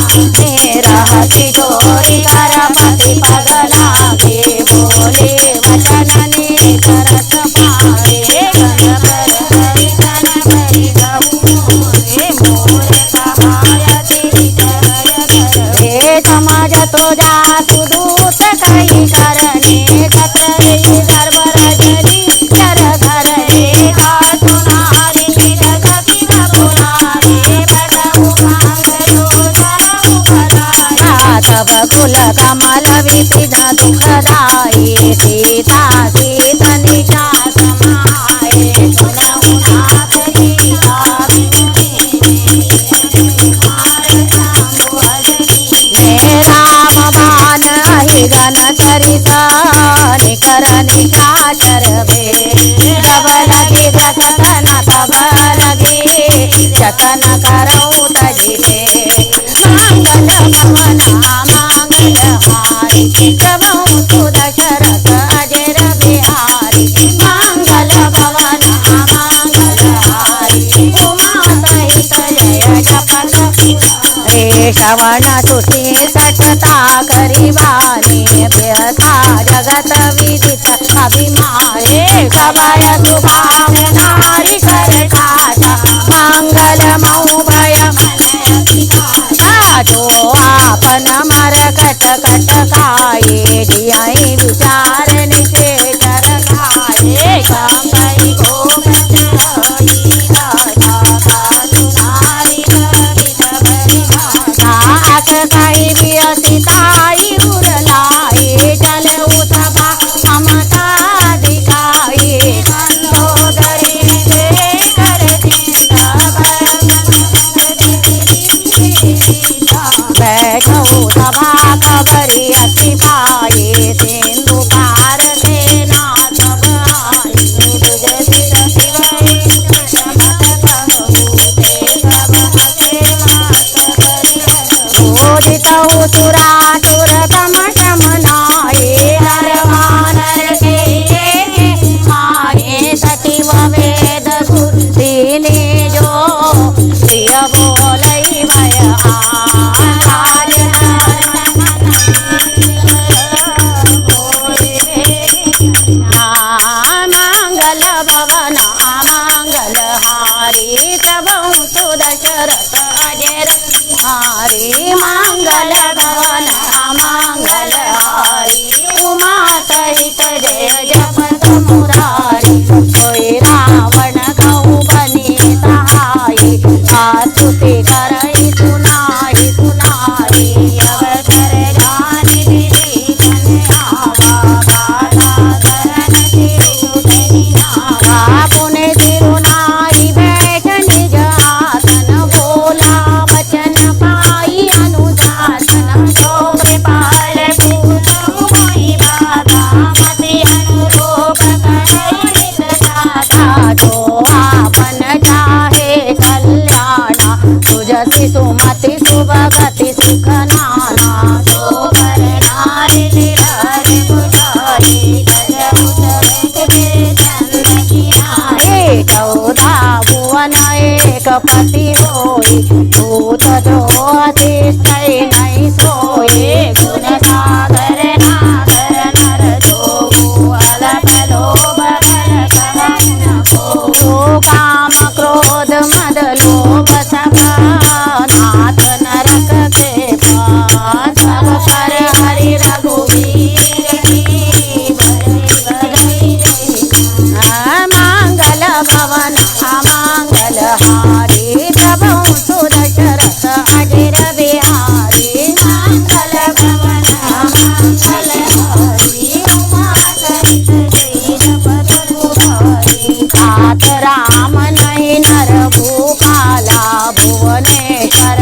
रहती जोरी करपति पग लागे बोले वचन ने करत पारे गन कर दर्शन करी गऊ मोरे मोर सहायति जय समाज तो जातु दूत कई करने कतरे गर्भ रजनी चर घर एका सुनारी विरग की बुलारे बटहु मांगलो धरहु भराए तब कुल कमल विपिन दुखदाई सीता सीतनिका समाए सुनहु नाथ की राम बान हिरन चरिता निकर निशाचर वे जब लगे जतन तब लगे जतन करऊ तजिले मंगल भवना मंगल हारी प्रभु तु दशरथ अजर बिहारी मंगल भवना मंगल हारी उमा सहित जय जपत रे श्रवण तुठी सठता करिवानी व्यथा जगत विदित अभिमाने खबर सुभाव नारी कर ठाटा मंगल मऊ भय जो आपन मरकट कट खाए जियाई विचार निशेचर खाए कंकई गोपत कही वियसिताई उरलाए चल उतबा ममता दिखाए सोदरी से कर बैठो सभा खबरी अति पाए सिंधु पार से नाथ सुरासुर तम शमनाए हर वानर के माए सचिव वेद सुरतीने जो प्रिय बोलई भय आज मंगल भवन मंगल हारी प्रभु तु दशरथ अजर हारी मंगल भवन मंगल हारी उमा सहित जय जपत मुरारी सोई रावण कहु बनी सहाई आतुति करई सुनाई सुनाई अवसर जानी विधि जन आवा बाला धरन तिरुधनि नावा पुने तिरुनारी बैठ निज आसन बोला वचन पाई अनुजासन जो कृपाल पूतहु मोहि बाधा मति अनुरूप करई नित दाता जो आपन चाहे कल्याणा तुझसी सुमति सुभगति सुख नाना जो पर नारी निरहरि बुझाई गज उतरे चंद किनारे 14 भुवन एक पति होई भूत जो अतिशय नहीं सोए गुण सागर नागर नर जोगु अलप लोभ भय कहन को काम क्रोध मद लोभ सब नाथ नरक के पास सब पर हरि रघुवीर की बड़ई मंगल भवन मंगल हारी प्रभु तु दशरथ अजर बिहारी मंगल भवन मंगल हारी उमा सहित जय जपत मुरारी तात राम नहीं नर भूपाला भुवनेश्वर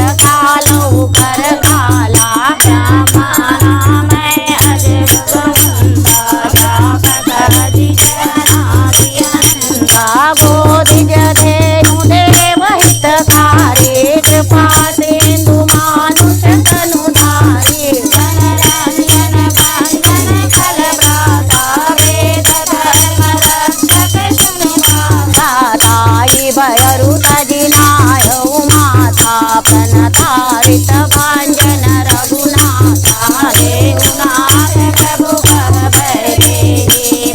हारित भांजन रघुनाथा रेहुनाथ प्रभु कर बैठे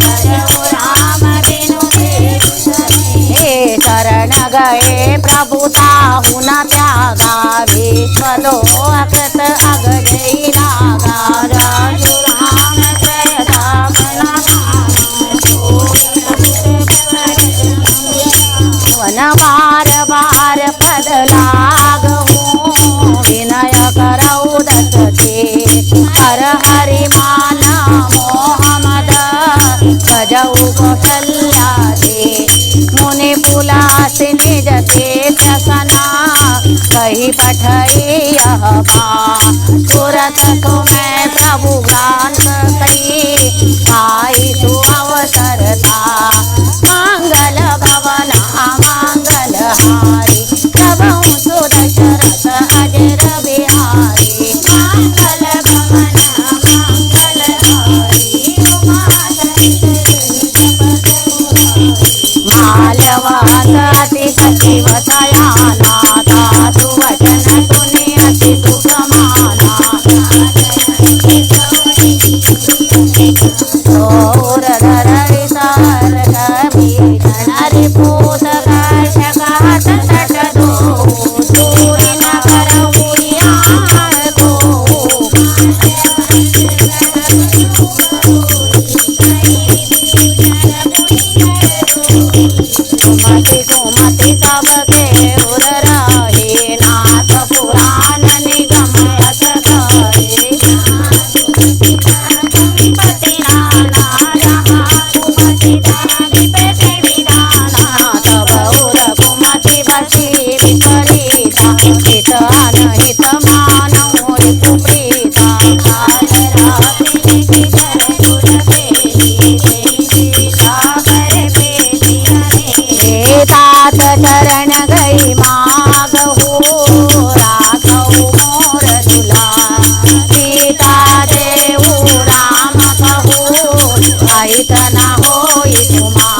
भजऊ राम बिनु हे शरण गए प्रभु ताहु न त्यागा विश्व लोकत अग जई लागा रघुराम जय राम वन बार बार पद लाग विनय करऊ दस के हर हरि माना मोहम्मद भजऊ कौशल्या दे मुनि पुलास निज ते प्रसना कही पठई यह तुरत तुम्हें प्रभु ज्ञान कही आई तू अवसरता मंगल भवन अमंगल हारी प्रभु सुदशरथ अजर बिहारी मंगल भवन अमंगल हारी मालवागति सचिव सयाना धातु वचन सुनि अति सुख माना और धरई सार भीषण रिपूत कर्षकात तट दो सूर्य न करऊरिया को कुमति सबके उदर हे नाथ पुराण निगम यस करे पति नाना जहाँ कुमति धन विपेट विधाना तब उर कुमति बसी विपरीता हित अनहित मानौ रिपु प्रीता काल रात्रि किधर गुर पेली सागर पेली तात चरण गई मागहु राघव मोर दुला सीता देऊ राम कहू अहित न होई तुमा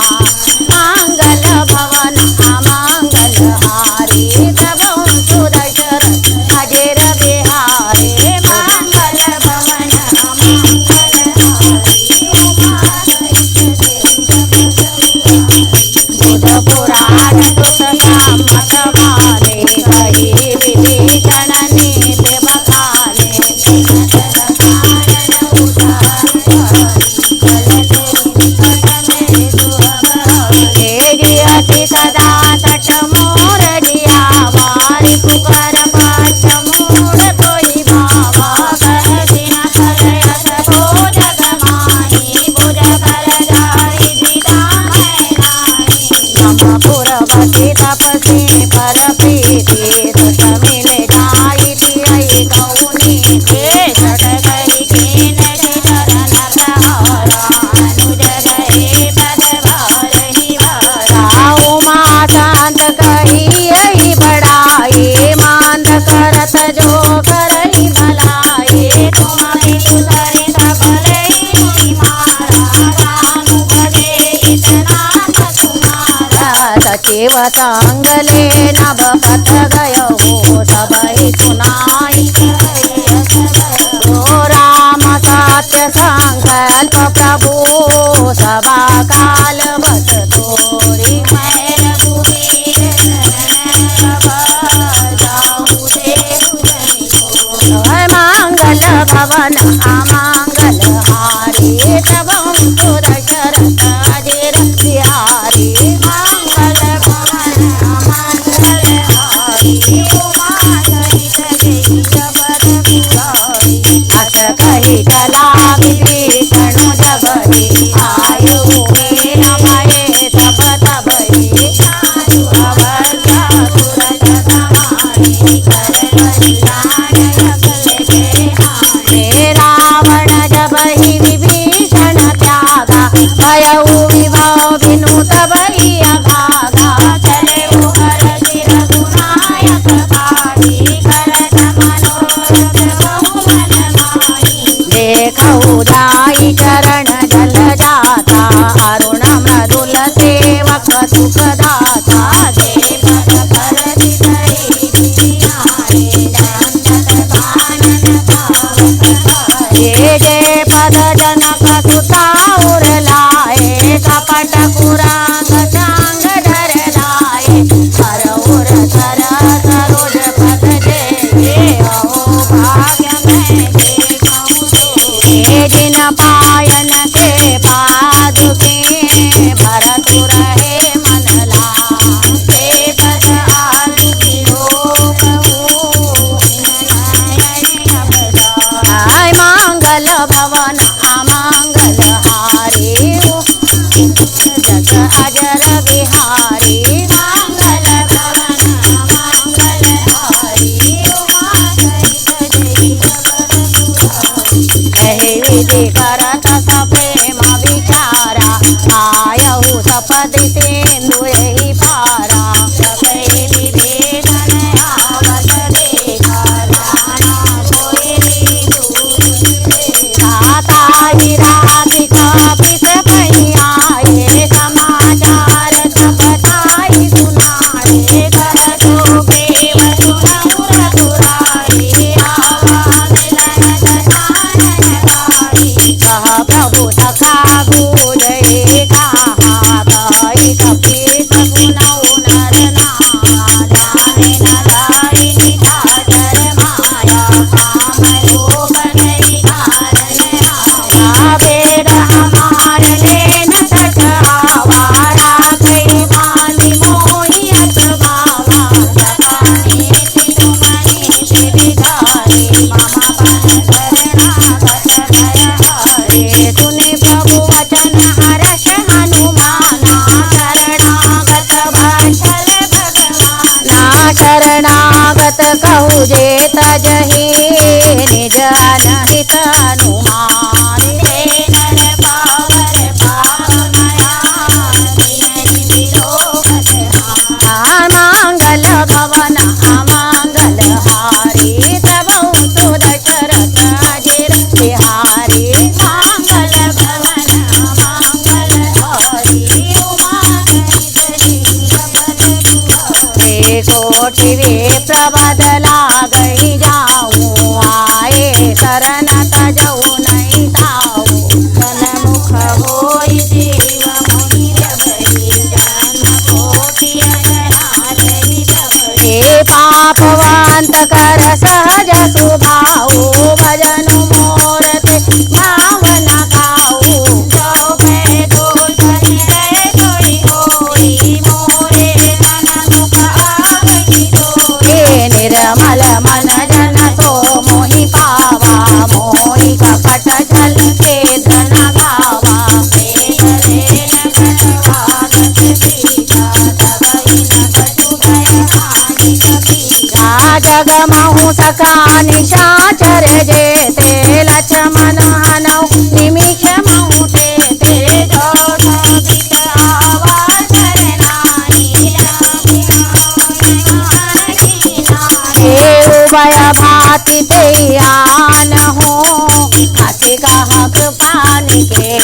मंगल भवन अमंगल हारी प्रभु सुदशरथ अजर बिहारी मंगल भवन अमंगल बुध पुराण मत माने कही विभीषण नीति बखाने अति सदा तट मोर दिया वारी पुकार पाच मूर कोई बाबा कह दिन सलयस को जग माही बुझ कर जाई दिदा नमपुरवती तपसी पर प्रीति दशमी ले जाई थी गौनी छठ गई कीन चरण प्रहारा अनुज गए पद भार ही भारा उमा शांत कही बड़ाई मांद करत जो करई भलाई तुम्हारी सुधरी सबलई मारा राम भजे इतना सचिव संगले नभ पथ गय हो सबहि सुनाई ओ राम सत्य संकल्प प्रभु सभा काल बस तोरी मैं रघुवीर मंगल भवन अमंगल हारी प्रभु सुदशरथ अजर बिहारी मंगल भवन अमंगल हारी उमा सहित गई जबर पुरारी अस कही चला विभीषण जबरी आयु मेन भये तब तबई साधु अवर्षा सूरज समानी कर कल्याण सकल के हानि रावण जब ही विभीषण त्यागा भयउ विभव बिनु तबई अभागा चले हर सिर गुनायक पाठी करत मनोरथ बहु मन माही देखऊ जाई चरण जल जाता अरुण कही करत प्रेम विचारा आयहु सपदि सिंधु यही पारा सपे विभीषण आवत देखा जाना कोई दूर ताहि राति कपिस कहीं आए समाचार सब ताहि सुनाए कर जोगे वसुरौ रघुराई आवाज लनत कानन गाई कह प्रभु सखा बूझे कहा कहि कपिस सुनौ नर नारा जाने न जाई निशाचर माया काम लोभ नहीं कारण आया बेग हमार लेन सच आवारा कई माली मोहि अतवावा सपाने तिरुमणि से बिगारे मम पन शरणागत भय हरे सुनि प्रभु वचन हर्ष हनुमाना शरणागत भजल भगवाना शरणागत कहु जे तजहि निज अनहित हनुमान हे नर पावर पावमया तिनहि विलोकत अमंगल भवन अमंगल हारी तबौ तो दशरथ अजिर बिहारी मंगल भवन अमंगल हारी उमा सहित कोटि वेत्र बदला गई जाऊं आए शरण तजऊ नहीं ताऊ सन्मुख होई जीव मोहि जबहि जन्म कोटि अजराज हित भरे पापवंत कर सहज सुभाऊ भजन मोर ते भावना खाऊ जो मैं दोष निरय कोई होई मोरे तन दुख आवहि तोरे निर्मल मन जन सो मोहि पावा मोहि कपट छल के धन गावा प्रेम रेन कटवागत पीछा सबहि न कछु भय हानि कपीछा जग महु सका निशाचर जेते लक्ष्मण हनौ निमिष महु तेते जोध बित आवा शरणाई हे उभय भाति ते आन हो हाथी कहक पानी के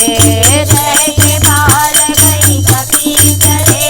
जय बाल गई कपीस रे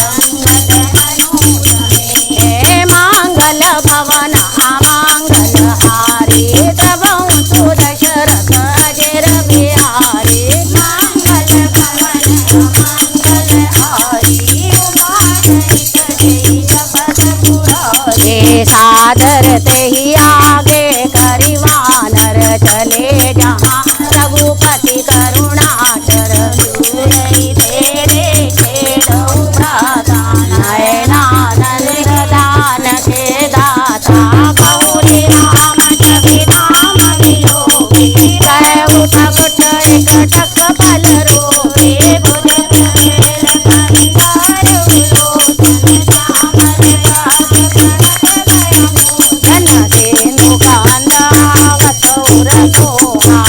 अंगद हनुमते हे मंगल भवन अमंगल हारी तबौ तो दशरथ अजिर बिहारी मंगल भवन अमंगल हारी उमा सहित जय जपत पुरारी सादर ते ही आगे करि वानर चले जहाँ रघुपति करुणाकर दूरहि तेरे छेड़ौ भ्राता नयनानंद दान के दाता गौरी राम छवि नाम विलोकी कहु प्रगट एकटक बल रोके बुध प्रवेल कंधार उलोचन चामर गाज कनक गय मोचन सेनु कांदावत उरसोहा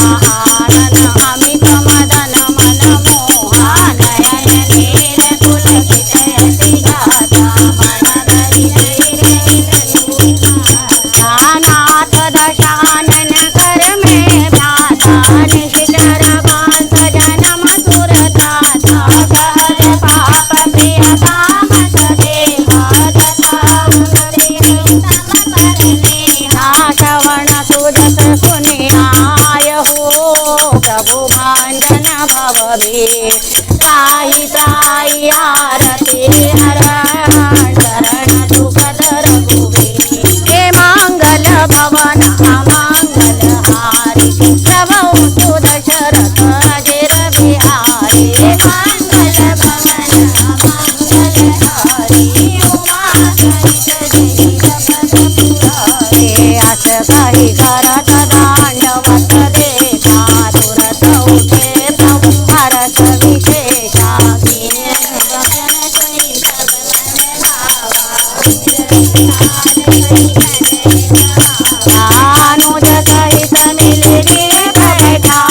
आनन अमित मदन मन मोहा नयन नीर पुलकित यति गाथा मन धरि धैर्य नाथ दशानन कर में व्याथा निशिचर बांस जन्म सुरदाता सहज पाप प्रिय तामस देहा तथा उदरी तम करने श्रवण सुजस सुनियाय हो प्रभु भांजन भव भी त्राहि त्राहि आरती हरण शरण सुखद रघुवीर हे मंगल भवन अमंगल हारी प्रभु तो दशरथ अजिर बिहारी मंगल भवन अमंगल हारी उमा सहित जय जपत पुरारी अस कहि करत दांडवत देखा तुरत उठे प्रभु हरष विशेषा अनुज सहित मिल रे बैठा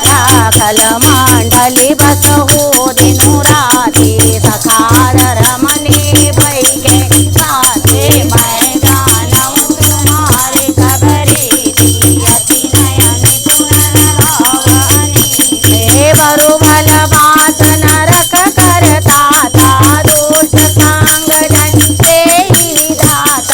राखल मंडली बसहु दिनु राति सखार रमनी बैगे साथे मैं गानऊ तुम्हारे खबरी अति नयन पुनरावनी देवरु भल बात नरक करता था दुष्ट सांग जन तेहि विधात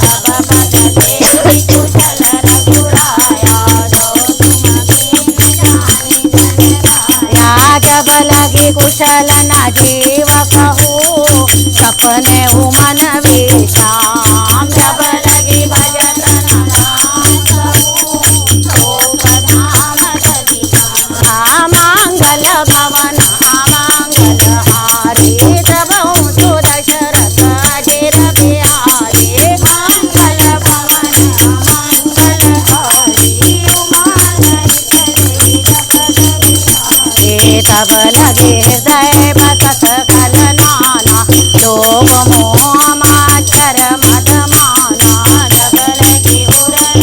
अब बद देहि कुशल रघुराया जो तुमके जानी जनराया जब लगी कुशल न जीव कहू सपने मन विश्राम जब लगी भजत नाम कहू धाम मंगल भवन मंगल हारी तब सु दशरथ अजिर बिहारी मंगल भवन मंगल हारी तब लगे हृदय बसत कल नाना लोभ मोह माचर मद माना जब लगी उरल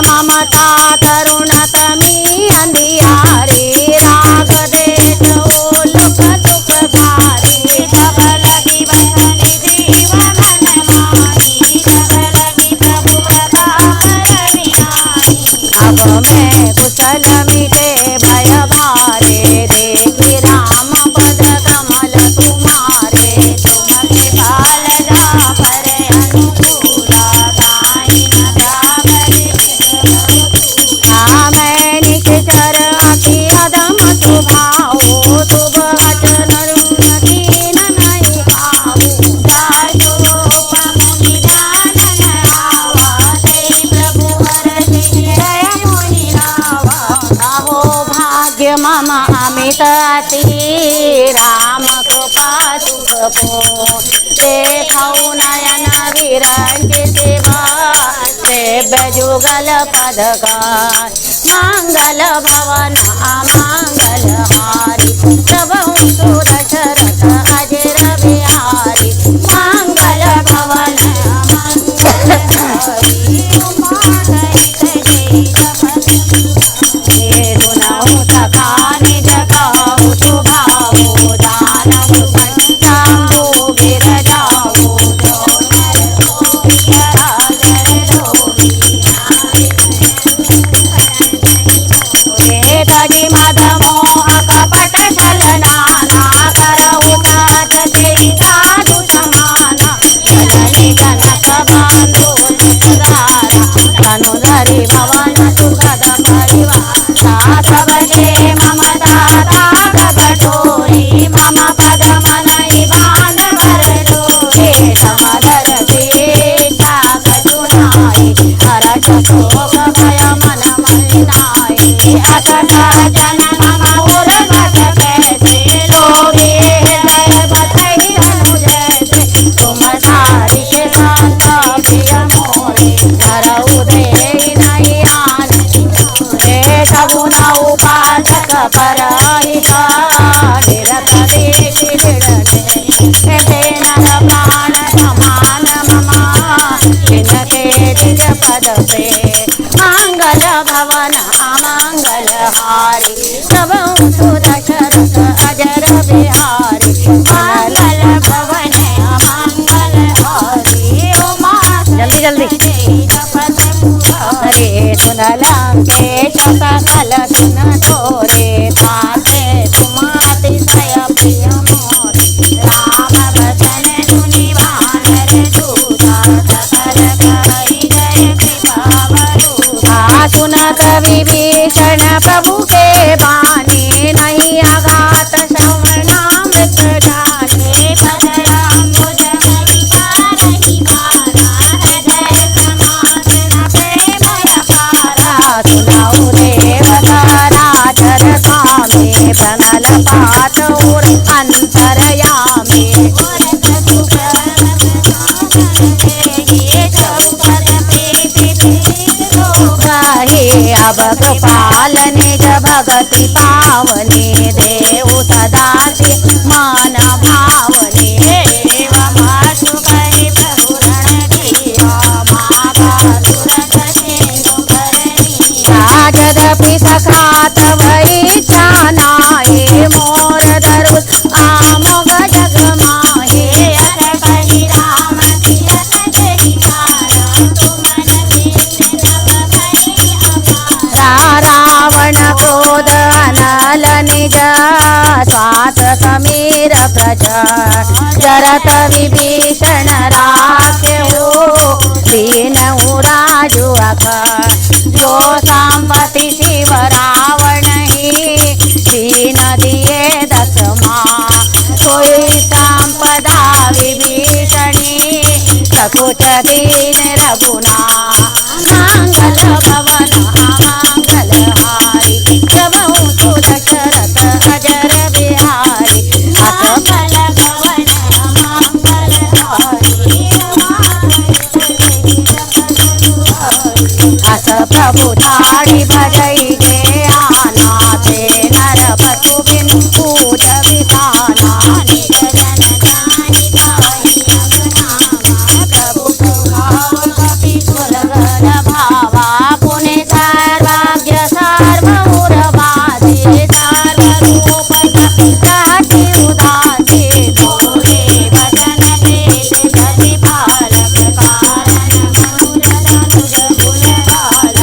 ममता तरुण तमी अंधियारी राग देश लोक दुख भारी जब लगी बसनी जीव मन मानी जब लगी प्रभु अब मैं कुशल मिटे भय भारे देखी राम पद कमल तुम्हारे तुम कृपाल जा पर अनुकूला ताई न मैं निश्चर अति अदम स्वभाव शुभ हट नरुण कीन नहीं पाऊ जासु रूप मुनि ध्यान न आवा तेहि प्रभु हर जय मुनि रावा अहो भाग्य मम अमित अति राम कृपा सुख पो देखौ नयन विरंचित सेव्य जुगल पद का मंगल भवन अमंगल हारी सबहु सु दशरथ अजिर बिहारी मंगल भवन अमंगल हारी सुनहु सखा निज कहु सुभावो दानव शंभु गिर जाओ तजी मद मोह कपट छल नाना करहु तात तेहि साधु समाना जननी जनक बंधु सुतधारा तनु धरि भवन सुखद परिवार सब के ममता ताक बटोरी मम पद मनहि बांध भर डोरे समदर सीता कटुनाई हरष शोक भय मन मलिनाई अकथा जन मम उर बस कैसे लोगे हृदय बसहि अनु जैसे तुम सारी के शांत प्रिय मोरे धरऊ देहि नहीं आने सबु न उपासक परहित निरत देखि दृढ़ने तेन प्राण समान मम जिनके निज पद पे मंगल भवन अमंगल हारी सबहु सु दशरथ अजर बिहारी मंगल भवन अमंगल हारी जल्दी जल्दी हरे सुन लंकेश सकल सुन तोरे ताते तुम अतिशय प्रिय मोरे राम बचन सुनि भानर दूता सकल कहि जय कृपा बरूथा सुनत विभीषण प्रभु के बानी नहीं आघात श्रवणामृत जाने पदराम्बुज रही बारा हृदय समासन प्रेम अपारा सुनाऊ देवता राजर स्वामी प्रणल पात और अंतरयामी अब गोपाल निज भगति पावनी देव सदा से मान भावनी एवं वीर प्रचरत विभीषण राख्यो दीन राजु अखर जो संपत्ति शिव रावण ही दीन दिए दसमा सोई संपदा विभीषणी सकुच दीन रघुना मंगल भवन मंगल हारी प्रभु तु दशरथ अजर बिहारी अकमल भवन मंगल हारी अस प्रभु ठाड़ी भजई जे आना ते नर पशु बिन पूज विधाना निज जन जानि ताहि अगनामा प्रभु स्वभाव कपि कुलगण भावा पुनि सर्वज्ञ सर्वमुरवासी सर्वरूप कहति उदासी बोले वचन देत प्रतिपालक कारण मनुज गुण गाल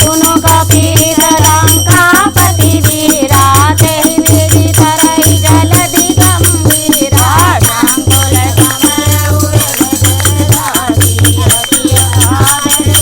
सुनु कपीस लंकापति वीरा तेहि विधि तरहि जलधि गंभीरा संकुल कमल उर्वशी अखिल आदर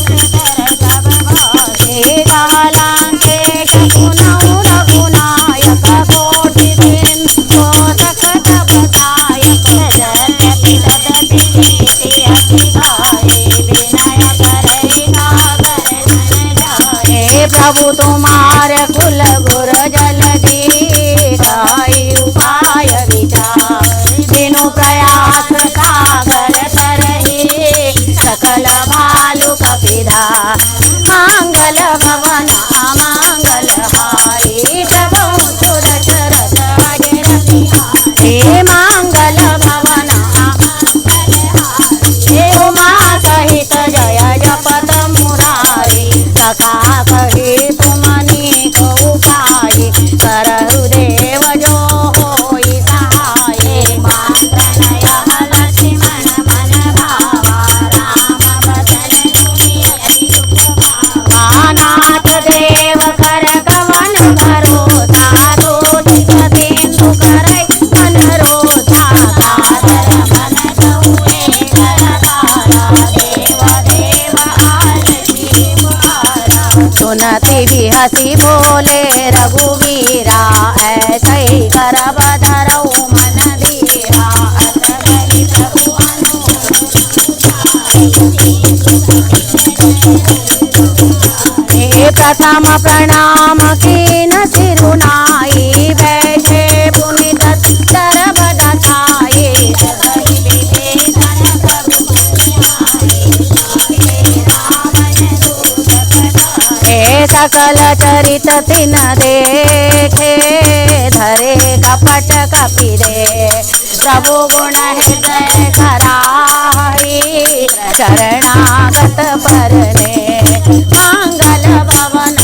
सब भाषे कालांकेश पुनौ रघुनायक कोटि दिन कोटक तब सायक जगति तदति नीति अति गाये विनय करहि सागर जन जाये प्रभु तुम्हार कुल गुर जलधि गाई उपाय विचार बिनु प्रयास सागर तरहि सकल भालु कपिधा मंगल भवन मंगल हारी प्रभु तु दशरथ अजर बिहारी मंगल भवन हे उमा सहित जय जपत मुरारी सखा कही तुमनि को उपाय करहु देव जो होई सहाय मातनय लक्ष्मण मन भावा राम बदन सुनि अति सुख पावा नाथ देव कर कवन भरोसा दोषित सिंधु करई मन रोधा कातर मन कहुए करतारा देव देव आलसी पुकारा सुनति भी हसी बोले रघुवीरा ऐसे ही करब धरऊ मन धीरा अस कहि प्रभु हे प्रथम प्रणाम कीन सिरुनाई बैठे पुनित तरब दथाई सगहि विभीषण प्रभु हे सकल चरित तिन देखे धरे कपट कपिरे प्रभु गुण हृदय कराहि शरणागत परने मंगल भवन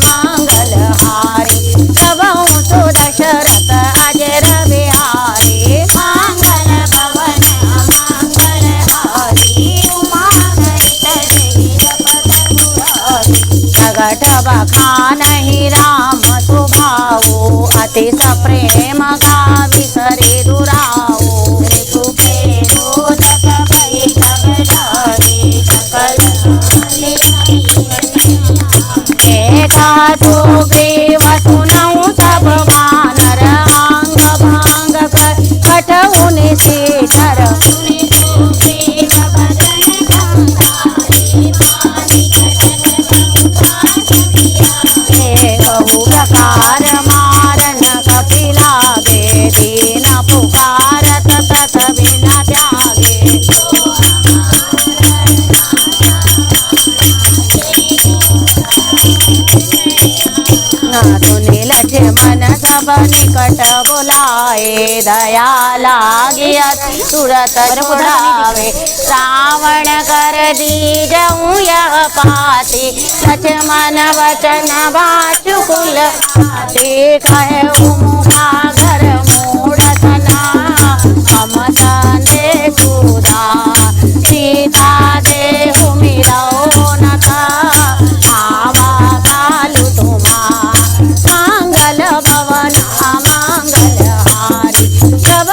मंगल हारी प्रभु तु दशरथ अजर बिहारी मंगल भवन मंगल हारी उमा सहित जय जपत मुरारी प्रगट बखानहि राम सुभाऊ अति सप्रेम गावि सरि दुराऊ रिपुके रोचक भई सब डारी सकल एका सुग्रीव सुनऊ सब वानर अंग भांग कटऊ निशीथर बहु प्रकार मारन कपिलागे दीन पुकारत तत बिना त्यागे सुनि लक्ष्मण सब निकट बुलाए दया लागी अति तुरत छुड़ावे रावण कर दीजऊ यह पाति लक्ष्मण वचन वाचुकुल आति कहु मुखागर मूढ़तना हम संदेह सुधा सीता देहु मिलो न था आवा कालु तुमा मंगल भवन मंगल हारी सब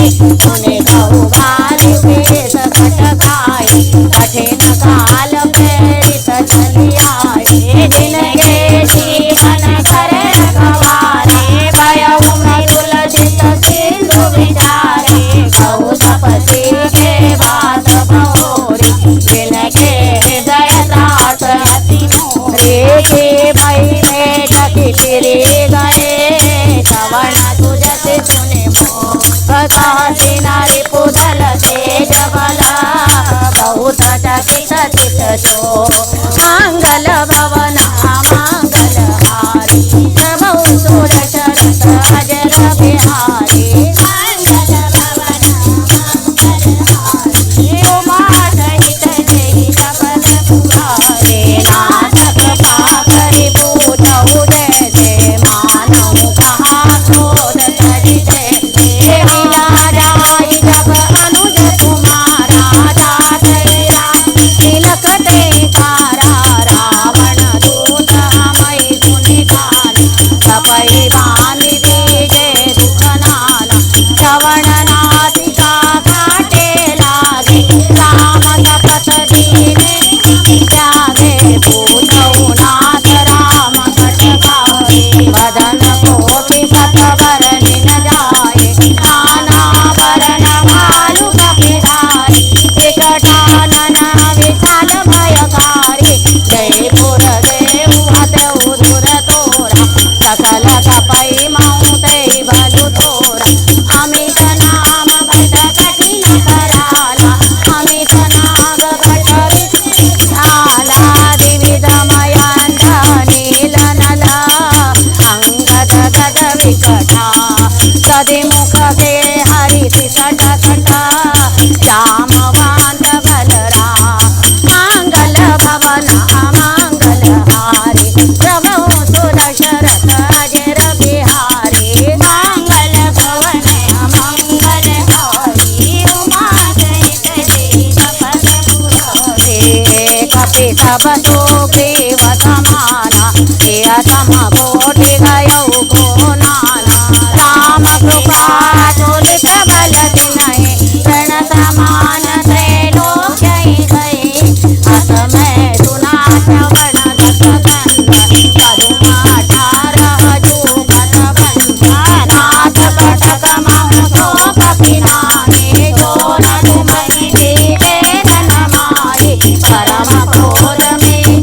सुने कहु गाली वेश खटकाई कठिन काल प्रेरित चली आए जिनके जीवन करे रखवारे भयउ मृदुल चित सिंधु विचारे कहु तपसी के बात बहोरी जिनके हृदय त्रास अति मोरे के भई भेट फिरे गए श्रवण तुझसे सुने मोह नारी पुदल तेज बल बहुत चकित चित शो मंगल भवन मंगल हारी प्रभु सुर शरत अजर बिहारी मंगल भवन मंगल हारी उमा सहित जय सकल पुरारे नाथक पाकरि पूछऊ जैसे मानऊ कहा क्रोध सरिते जाई जब अनुज कुमारा जातैया तिलक देखारा रावण दूत मई सुनि कान सपै बांधि दीजे दुख नाना श्रवण नासिका काटे लागे राम तपस दीने त्यागे पूछऊ नाथ राम कटकारे बदन कोटि सतवर निन जाए नाना वरण भालु कपिधारी विकटानन विशाल भयकारी जयपुर देहु हतउ धुर तोरा सकल कपै मऊ तै बलु थोरा अमित नाम भट कठिन कराला अमित नाग भट विशाला द्विविध मयंद नील नल अंगद गद विकटा सदि मुख के हरि सट खट श्यामवांत बलरा मंगल भवन मंगल हारी प्रभु सुर शरत अजर बिहारी मंगल भवन मंगल हारी उमा सहित जय सकल पुरारे कपि सब सुग्रीव समाना हिय सम कोटि गयउ को नाना राम कृपा तुलित बल तिनहि रण समान त्रैलोक्य गए अस मैं सुना श्रवण दस कंद पदुमा 18 जुगत बंधा नाथ कटक मम सो कपिनाने जो न तुमहि देवे धन माहि परम क्रोध में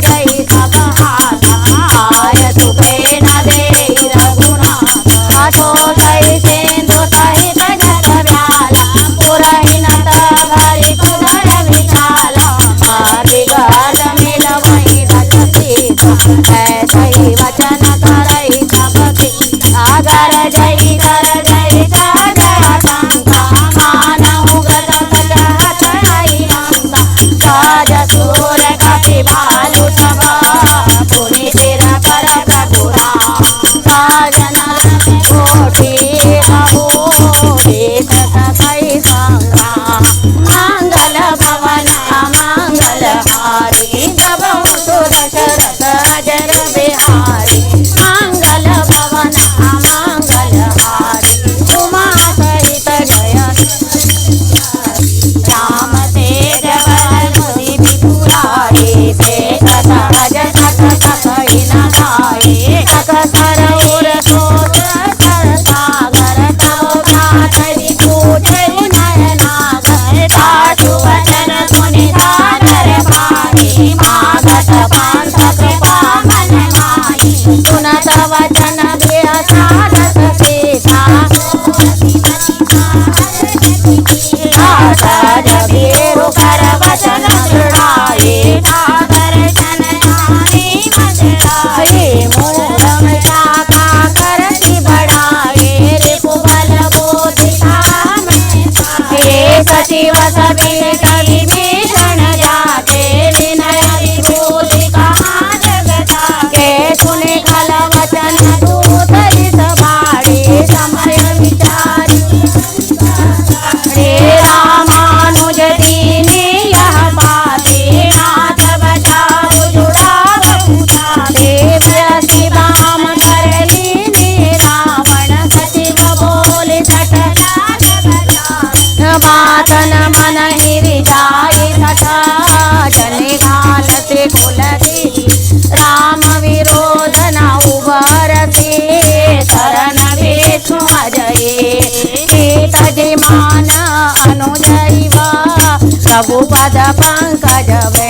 रघुपद पंकज वे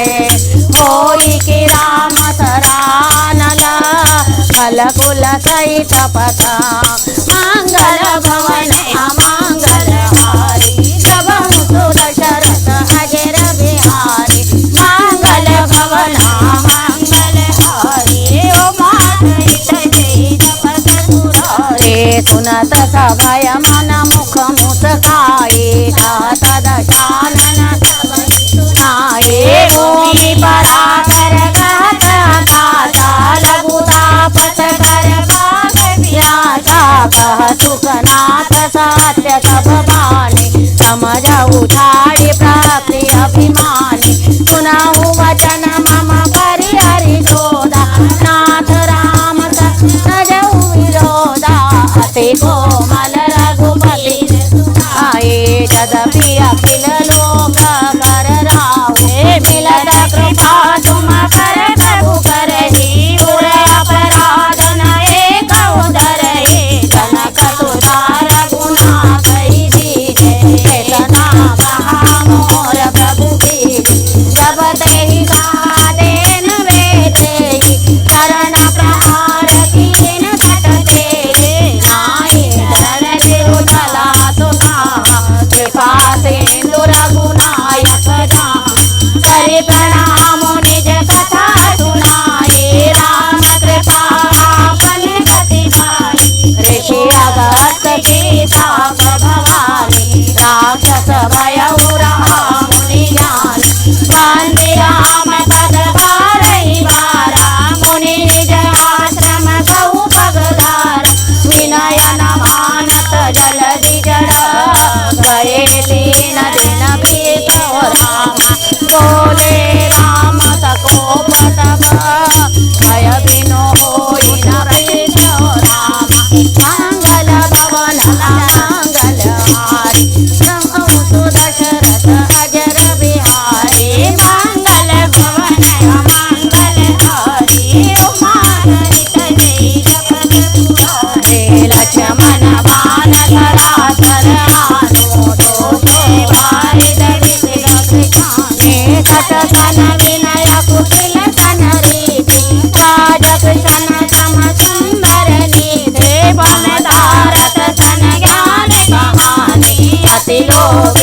होई कि राम सरानल फलकुल सहित पथा मंगल भवन अमंगल हारी जबहु सुर दशरथ अजर बिहारी मंगल भवन अमंगल हारी ओ सुनत सभय मन मुख मुस्काए तात दशानन सुनाए भूमि पराकर कहत अकाशा लघु तापस कर भाग व्यासा कह सुखनाथ सत्य सब बानी समझ उठाई प्राप्ति अभिमानी सुनाहु वचन मम परिहरि जोदा नाथ राम सजहु विरोधा अति कोमल रघुपति आए यद्यपि अखिल लोक कर रावे मिलत कृपा तुम कर प्रभु करहि उर अपराध न एक उदरहि जनक सुता रघुनाथ दीजे तना कहा मोर प्रभु की जब तेहि गादेन वेतेहि चरण प्रहार कीन सटते नाहि धरण तिरुतला सुता कृपा सिंधु रघुनायक करि प्रणाम निज कथा सुनाए राम कृपा आपन गति पाई ऋषि अगस्त की साख भवानी राक्षस भयउ रहा मुनि ज्ञान वंदे राम पद बारहि बारा मुनि निज आश्रम गौ पगधार विनय न मानत जलधि जड़ गए लीन दिन बीत राम बोले राम सकोप तब भय बिनु होई न प्रीत राम मंगल भवन मंगल हारी जबहु सुर दशरथ अजर बिहारी मंगल भवन अमंगल हारी उमा सहित जय जपत तुहारे लक्ष्मण बाण धराधर आनो दोषे भारि दरिद्र कृष्णे सतसन विनय कुटिल सन रीति राजकृष्ण सम सुंदर निधे वन धारत सन ज्ञान कहानी अति लोभ